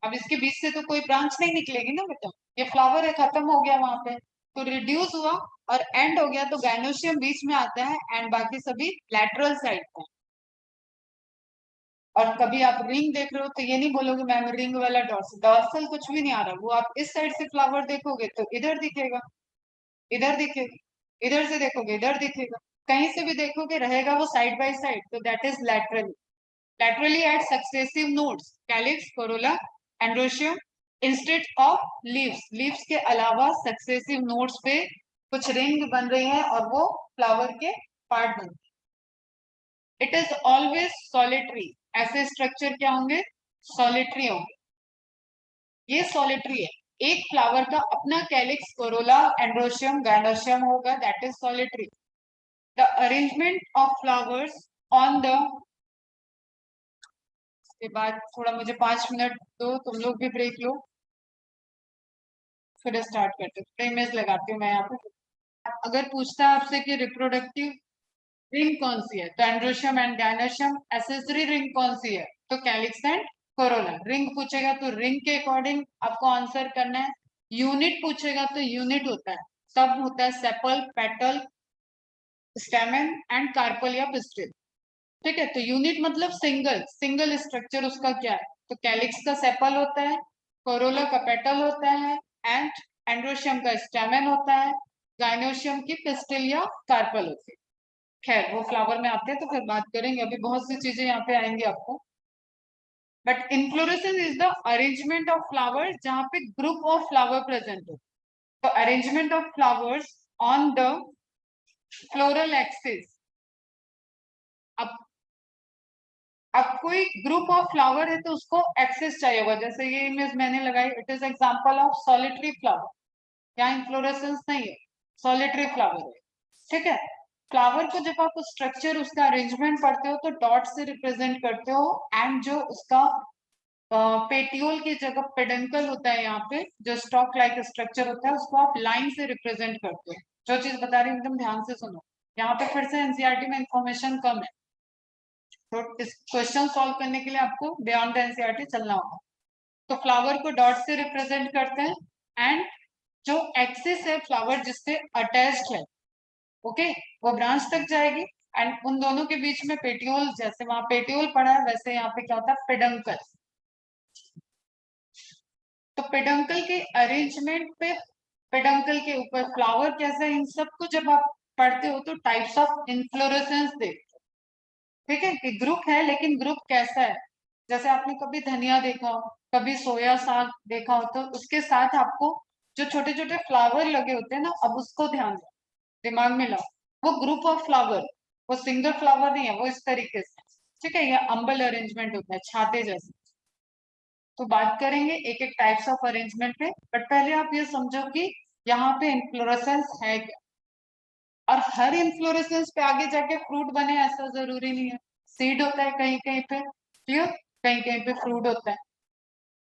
[SPEAKER 1] अब इसके बीच से तो कोई ब्रांच नहीं निकलेगी ना बेटा, ये फ्लावर है, खत्म हो गया वहां पे, तो रिड्यूस हुआ और एंड हो गया, तो गाइनोशियम बीच में आता है एंड बाकी सभी लैटरल साइड पे। और कभी आप रिंग देख रहे हो तो ये नहीं बोलोगे मैम रिंग वाला डॉर्सल, डॉर्सल कुछ भी नहीं आ रहा, वो आप इस साइड से फ्लावर देखोगे तो इधर दिखेगा, इधर दिखेगा, इधर से देखोगे इधर दिखेगा, कहीं से भी देखोगे रहेगा वो साइड बाय साइड, तो that is laterally. Laterally at successive nodes, calyx, corolla, androecium, instead of leaves, leaves के अलावा सक्सेसिव नोड्स पे कुछ रिंग बन रही है और वो फ्लावर के पार्ट बन रहे हैं। इट इज ऑलवेज सॉलिटरी, ऐसे स्ट्रक्चर क्या होंगे, सॉलिटरी होंगे। ये सॉलिटरी है, एक फ्लावर का अपना कैलिक्स, कोरोला, एंड्रोशियम, गाइनोशियम होगा, that is solitary. The arrangement of flowers on the, के बाद थोड़ा मुझे 5 मिनट दो, तुम लोग भी ब्रेक लो, फिर स्टार्ट करते हैं। इमेज लगाती हूँ मैं यहाँ पे। अगर पूछता है आपसे कि रिप्रोडक्टिव रिंग कौन सी है, तो androecium and gynoecium. Accessory ring कौन सी है, तो कैलिक्स एंड कोरोला। रिंग पूछेगा तो रिंग के अकॉर्डिंग आपको आंसर करना है। यूनिट पूछेगा तो यूनिट होता है, तब होता है sepal, petal, stamen and carpel या पिस्टिल। ठीक है, तो यूनिट मतलब सिंगल, सिंगल स्ट्रक्चर उसका क्या है, तो कैलिक्स का सेपल होता है, कोरोला का पेटल होता है, एंड एंड्रोशियम का स्टेमन होता है, गाइनोशियम की पिस्टिल या कार्पल होती है। खैर वो फ्लावर में आते हैं तो फिर बात करेंगे, अभी बहुत सी चीजें यहाँ पे आएंगी आपको। But inflorescence is the arrangement of flower जहाँ पे ग्रुप ऑफ फ्लावर प्रेजेंट हो। तो arrangement of flowers on the floral axis. अब अब कोई ग्रुप ऑफ फ्लावर है तो उसको एक्सेस चाहिए होगा, जैसे ये इमेज मैंने लगाई, it is example of solitary flower. यहाँ इन्फ्लोरेसेंस नहीं है, सॉलिटरी फ्लावर है। ठीक है, फ्लावर को जब आप स्ट्रक्चर उसका अरेंजमेंट पढ़ते हो तो डॉट से रिप्रेजेंट करते हो, एंड जो उसका पेटियोल की जगह पेडंकल होता है, यहाँ पे जो स्टॉक लाइक स्ट्रक्चर होता है उसको आप लाइन से रिप्रेजेंट करते हो। जो चीज बता रही हूँ एकदम ध्यान से सुनो, यहाँ पे फिर से एनसीईआरटी में इंफॉर्मेशन कम है, तो इस क्वेश्चन सॉल्व करने के लिए आपको बियॉन्ड द एनसीईआरटी चलना होगा। तो फ्लावर को डॉट से रिप्रेजेंट करते हैं, एंड जो एक्सिस है फ्लावर जिससे अटैच्ड है, ओके, वो ब्रांच तक जाएगी, एंड उन दोनों के बीच में पेटियोल, जैसे वहां पेटियोल पड़ा है वैसे यहाँ पे क्या होता है, पेडंकल। तो पेडंकल के अरेंजमेंट पे, पेडंकल के ऊपर फ्लावर कैसा है, इन सबको जब आप पढ़ते हो तो टाइप्स ऑफ इन्फ्लोरेसेंस देखते हो। ठीक है, कि ग्रुप है लेकिन ग्रुप कैसा है। जैसे आपने कभी धनिया देखा हो, कभी सोया साग देखा हो, तो उसके साथ आपको जो छोटे छोटे फ्लावर लगे होते हैं ना, अब उसको ध्यान दो, दिमाग में लाओ। वो ग्रुप ऑफ फ्लावर, वो सिंगल फ्लावर नहीं है, वो इस तरीके से। ठीक है, ये अम्बल अरेंजमेंट होता है छाते जैसे। तो बात करेंगे एक एक टाइप्स ऑफ अरेंजमेंट पे, बट पहले आप ये समझो कि यहाँ पे इन्फ्लोरेसेंस है क्या, और हर इन्फ्लोरेसेंस पे आगे जाके फ्रूट बने ऐसा जरूरी नहीं है। सीड होता है कहीं कहीं पे, क्लियर, कहीं कहीं पे फ्रूट होता है।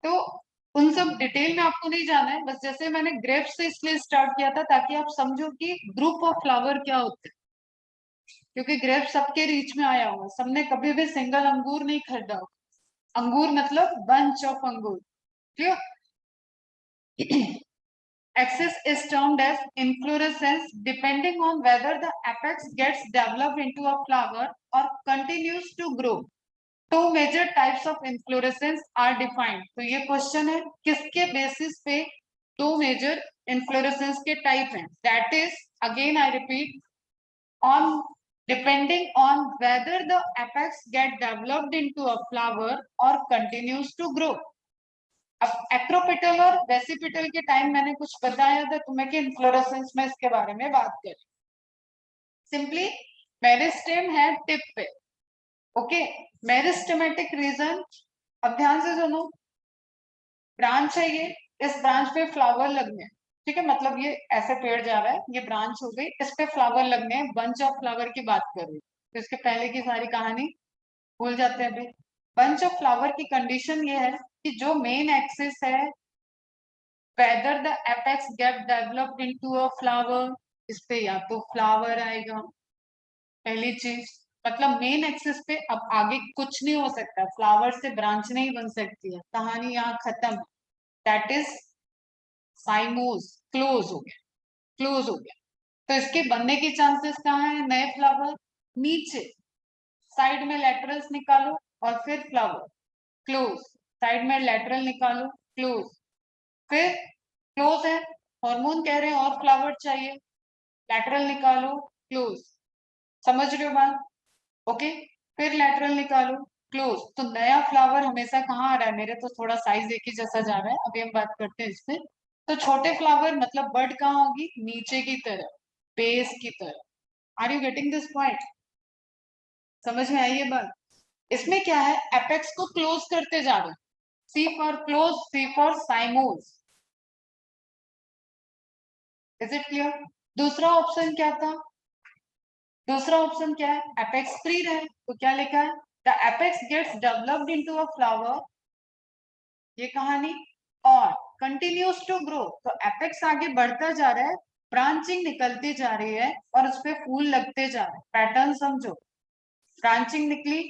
[SPEAKER 1] तो उन सब डिटेल में आपको नहीं जाना है, बस जैसे मैंने ग्रेप्स से इसलिए स्टार्ट किया था ताकि आप समझो कि ग्रुप ऑफ फ्लावर क्या होते हैं, क्योंकि ग्रेप सबके रीच में आया हुआ, सबने कभी भी सिंगल अंगूर नहीं खरीदा हो। अंगूर मतलब बंच ऑफ अंगूर, clear. Axis is termed as inflorescence depending on whether the apex gets developed into a flower or continues to grow. Two major types of inflorescence are defined. तो ये क्वेश्चन है किसके बेसिस पे दो major inflorescence के type हैं. That is, again I repeat, on depending on whether the apex get developed into a flower or continues to grow. अब acropetal और वेसिपिटल के टाइम मैंने कुछ बताया था तुम्हें कि इन्फ्लोरेसेंस में इसके बारे में बात करें। सिंपली मेरिस्टेम है टिप पे, ओके। मेरिस्टेमेटिक रीजन, अब ध्यान से सुनो, ब्रांच है ये, इस ब्रांच पे फ्लावर लगने हैं, ठीक है, मतलब ये ऐसे पेड़ जा रहा है, ये ब्रांच हो गई, इस पे फ्लावर लगने हैं, बंच ऑफ फ्लावर की बात कर रही हूँ, तो इसके पहले की सारी कहानी भूल जाते हैं अभी। बंच ऑफ फ्लावर की कंडीशन ये है कि जो मेन एक्सिस है, whether the apex get developed into a flower, इस पे या तो फ्लावर आएगा, पहली चीज, मतलब मेन एक्सिस पे अब आगे कुछ नहीं हो सकता, फ्लावर से ब्रांच नहीं बन सकती है, कहानी यहाँ खत्म। दैट इज साइमोस, क्लोज हो गया, क्लोज हो गया। तो इसके बनने की चांसेस कहाँ है, नए फ्लावर नीचे साइड में लेटरल्स निकालो और फिर फ्लावर, क्लोज, साइड में लेटरल निकालो, क्लोज, फिर क्लोज है, हार्मोन कह रहे हैं और फ्लावर चाहिए, लैटरल निकालो, क्लोज, समझ रहे हो बात, ओके। फिर लैटरल निकालो, क्लोज। तो नया फ्लावर हमेशा कहाँ आ रहा है, मेरे तो थोड़ा साइज एक ही जैसा जा रहा है, अभी हम बात करते हैं इसमें। तो छोटे फ्लावर मतलब बर्ड कहाँ होगी, नीचे की तरफ, बेस की तरफ। Are you getting this point, समझ में आई ये बात। इसमें क्या है, एपेक्स को क्लोज करते जा रहे हैं, C for close, C for cymose. Is it clear. दूसरा ऑप्शन क्या था, दूसरा ऑप्शन क्या है, एपेक्स फ्री रहे, तो क्या लिखा है, the apex gets developed into a flower, ये कहानी, और कंटिन्यूज टू ग्रो, तो एपेक्स आगे बढ़ता जा रहा है, ब्रांचिंग निकलती जा रही है और उस पे फूल लगते जा रहे हैं, पैटर्न समझो, ब्रांचिंग निकली,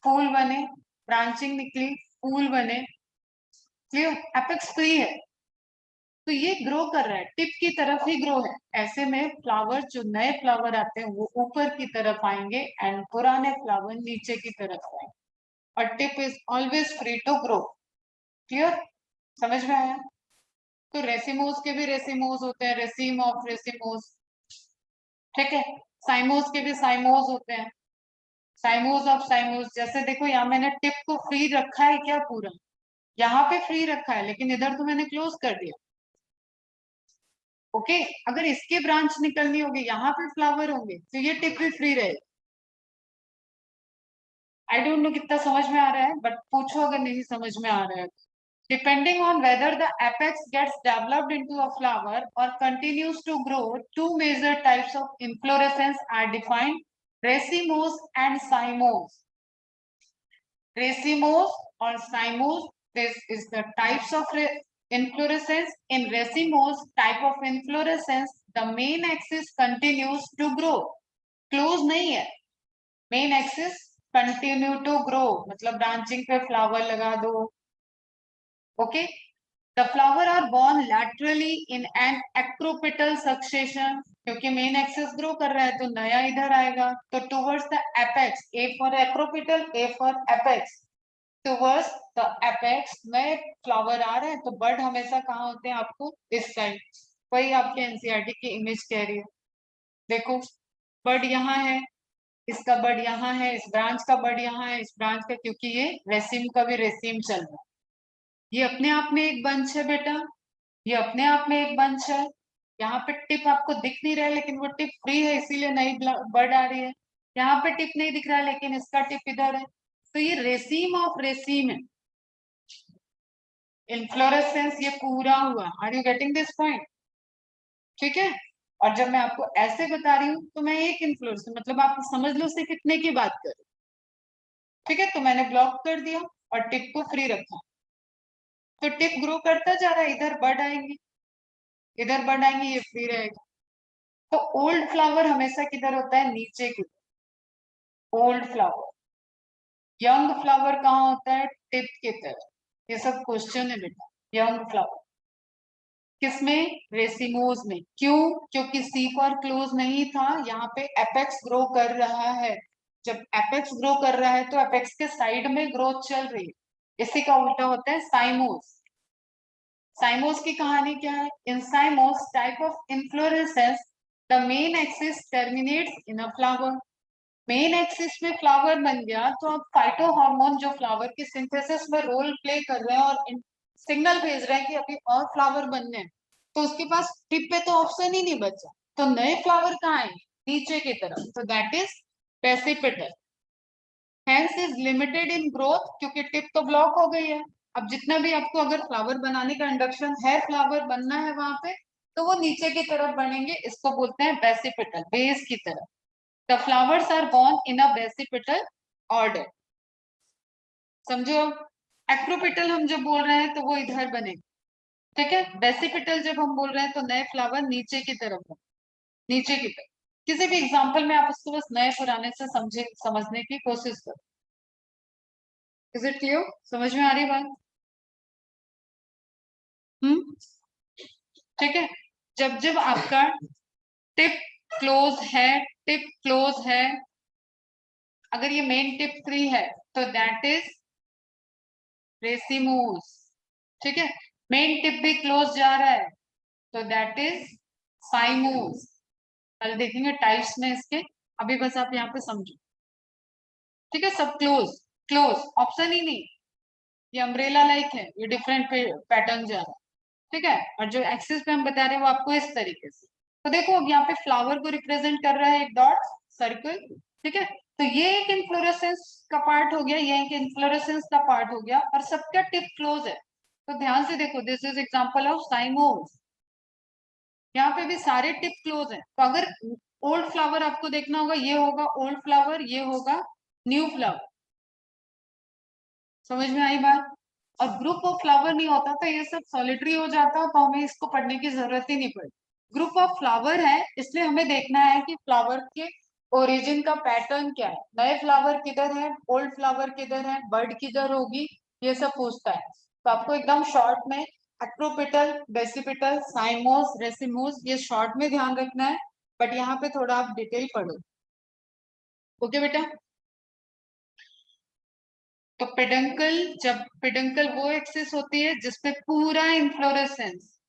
[SPEAKER 1] फूल बने, ब्रांचिंग निकली, फूल बने, क्लियर। एपेक्स फ्री है तो ये ग्रो कर रहा है, टिप की तरफ ही ग्रो है, ऐसे में फ्लावर, जो नए फ्लावर आते हैं वो ऊपर की तरफ आएंगे एंड पुराने फ्लावर नीचे की तरफ आएंगे, और tip is always free to grow, clear. समझ में आया? तो रेसिमोस के भी रेसिमोस होते हैं, रेसिम ऑफ रेसिमोस, ठीक है। साइमोस के भी साइमोस होते हैं, साइमोस ऑफ साइमोस। जैसे देखो यहाँ मैंने टिप को फ्री रखा है क्या पूरा, यहाँ पे फ्री रखा है लेकिन इधर तो मैंने क्लोज कर दिया। ओके, अगर इसके ब्रांच निकलनी होगी, यहाँ पे फ्लावर होंगे, तो ये टिप भी फ्री रहेगी। आई डोंट नो कितना समझ में आ रहा है, बट पूछो अगर नहीं समझ में आ रहा है। Depending on whether the apex gets developed into a flower or continues to grow, two major types of inflorescence are defined: racemose and cymose. Racemose or cymose, this is the types of inflorescence. In racemose type of inflorescence, the main axis continues to grow. Close नहीं है, main axis continue to grow, मतलब branching पे flower लगा दो। Okay, the flower are born laterally in an acropetal succession, क्योंकि main axis grow कर रहा है तो नया इधर आएगा, तो towards the apex, A for acropetal, A for apex, towards the apex में फ्लावर आ रहे हैं। तो बर्ड हमेशा कहाँ होते हैं आपको, इस साइड। वही आपके एनसीईआरटी की इमेज कह रही है, देखो बर्ड यहाँ है, इसका बर्ड यहाँ है, इस ब्रांच का बर्ड यहाँ है, इस ब्रांच का, क्योंकि ये रेसिम का भी रेसिम चल रहा है। ये अपने आप में एक बंच है बेटा, ये अपने आप में एक बंच है। यहाँ पे टिप आपको दिख नहीं रहा है लेकिन वो टिप फ्री है, इसीलिए नई बर्ड आ रही है। यहाँ पे टिप नहीं दिख रहा है लेकिन इसका टिप इधर है, तो ये रेसीम ऑफ रेसीम है। इन्फ्लोरेसेंस ये पूरा हुआ। Are you getting this point? ठीक है। और जब मैं आपको ऐसे बता रही हूँ तो मैं एक इन्फ्लोरेसेंस, मतलब आप समझ लो से कितने की बात कर रही हूँ। ठीक है, तो मैंने ब्लॉक कर दिया और टिप को फ्री रखा, तो टिप ग्रो करता जा रहा है, इधर बर्ड आएंगे, इधर बर्ड आएंगे, ये फ्री रहेगा। तो ओल्ड फ्लावर हमेशा किधर होता है, नीचे की, ओल्ड फ्लावर। यंग फ्लावर कहाँ होता है, टिप की तरफ। ये सब क्वेश्चन है बेटा। यंग फ्लावर किसमें, रेसिमोज में। क्यों? क्योंकि सी पर क्लोज नहीं था, यहाँ पे एपेक्स ग्रो कर रहा है। जब एपेक्स ग्रो कर रहा है तो एपेक्स के साइड में ग्रोथ चल रही है, इसी का उल्टा होता है साइमोस। साइमोस की कहानी क्या है, in cymose type of inflorescence the main axis terminates in a flower. Main axis में फ्लावर बन गया तो अब फाइटो हार्मोन जो फ्लावर की सिंथेसिस में रोल प्ले कर रहे हैं और सिग्नल भेज रहे हैं कि अभी और फ्लावर बनने हैं, तो उसके पास टिप पे तो ऑप्शन ही नहीं बचा, तो नए फ्लावर कहाँ है, नीचे की तरफ, तो that is basipetal. Hence is limited in growth, क्योंकि टिप तो ब्लॉक हो गई है। अब जितना भी आपको अगर फ्लावर बनाने का इंडक्शन है, फ्लावर बनना है वहां पे, तो वो नीचे की तरफ बनेंगे, इसको बोलते हैं बेसिपिटल, बेस की तरफ। The flowers are born in a basipetal order. समझो, एक्रोपिटल हम जब बोल रहे हैं तो वो इधर बनेगा, ठीक है। बेसिपिटल जब हम बोल रहे हैं तो नए फ्लावर नीचे की तरफ बने, नीचे की तरफ। किसी भी एग्जांपल में आप उसको बस नए पुराने से समझे, समझने की कोशिश करो। Is it clear? समझ में आ रही बात? हम्म, ठीक है। जब जब आपका टिप क्लोज है, टिप क्लोज है, अगर ये मेन टिप फ्री है तो दैट इज रेसिमोस, ठीक है। मेन टिप भी क्लोज जा रहा है तो दैट इज साइमोस। कल देखेंगे टाइप्स में इसके, अभी बस आप यहाँ पे समझो, ठीक है। सब क्लोज, क्लोज ऑप्शन ही नहीं, ये अम्ब्रेला लाइक है, ये डिफरेंट पैटर्न जा रहा है, ठीक है। और जो एक्सिस पे हम बता रहे हैं वो आपको इस तरीके से, तो देखो अब यहाँ पे फ्लावर को रिप्रेजेंट कर रहा है एक डॉट सर्कल, ठीक है। तो ये एक इन्फ्लोरेसेंस का पार्ट हो गया, ये एक इन्फ्लोरेसेंस का पार्ट हो गया, और सबका टिप क्लोज है। तो ध्यान से देखो, दिस इज एग्जांपल ऑफ साइमोस। यहाँ पे भी सारे टिप क्लोज हैं, तो अगर ओल्ड फ्लावर आपको देखना होगा, ये होगा ओल्ड फ्लावर, ये होगा न्यू फ्लावर। समझ में आई बात? और ग्रुप ऑफ फ्लावर नहीं होता तो ये सब सॉलिटरी हो जाता, तो हमें इसको पढ़ने की जरूरत ही नहीं पड़ी। ग्रुप ऑफ फ्लावर है, इसलिए हमें देखना है कि फ्लावर के ओरिजिन का पैटर्न क्या है, नए फ्लावर किधर है, ओल्ड फ्लावर किधर है, बर्ड किधर होगी, ये सब पूछता है। तो आपको एकदम शॉर्ट में एक्रोपिटल, बेसिपिटल, साइमोस, रेसिमोस, ये शॉर्ट में ध्यान रखना है, बट यहाँ पे थोड़ा आप डिटेल पढ़ो। ओके बेटा। तो पेडंकल, जब पेडंकल वो एक्सिस होती है जिसपे पूरा इन्फ्लोरेसेंस,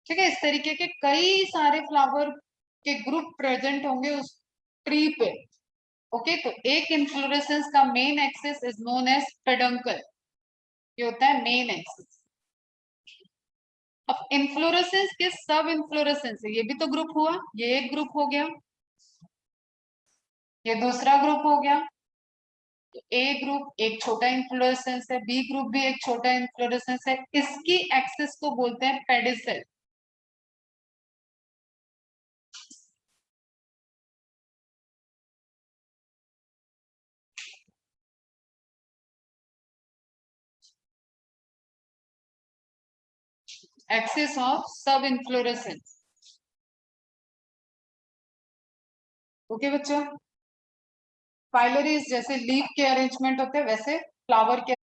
[SPEAKER 1] ठीक है, इस तरीके के कई सारे फ्लावर के ग्रुप प्रेजेंट होंगे उस ट्री पे। ओके, तो एक इन्फ्लोरेसेंस का main axis is known as peduncle, ये होता है मेन एक्सिस। अब इन्फ्लोरेसेंस के सब इन्फ्लोरेसेंस है, ये भी तो ग्रुप हुआ, ये एक ग्रुप हो गया, ये दूसरा ग्रुप हो गया। तो ए ग्रुप एक छोटा इन्फ्लोरेसेंस है, बी ग्रुप भी एक छोटा इन्फ्लोरेसेंस है, इसकी एक्सिस को बोलते हैं पेडिसल। एक्सिस ऑफ सब इन्फ्लोरेसेंस। ओके बच्चों, फाइलरीज जैसे लीफ के अरेंजमेंट होते हैं, वैसे फ्लावर के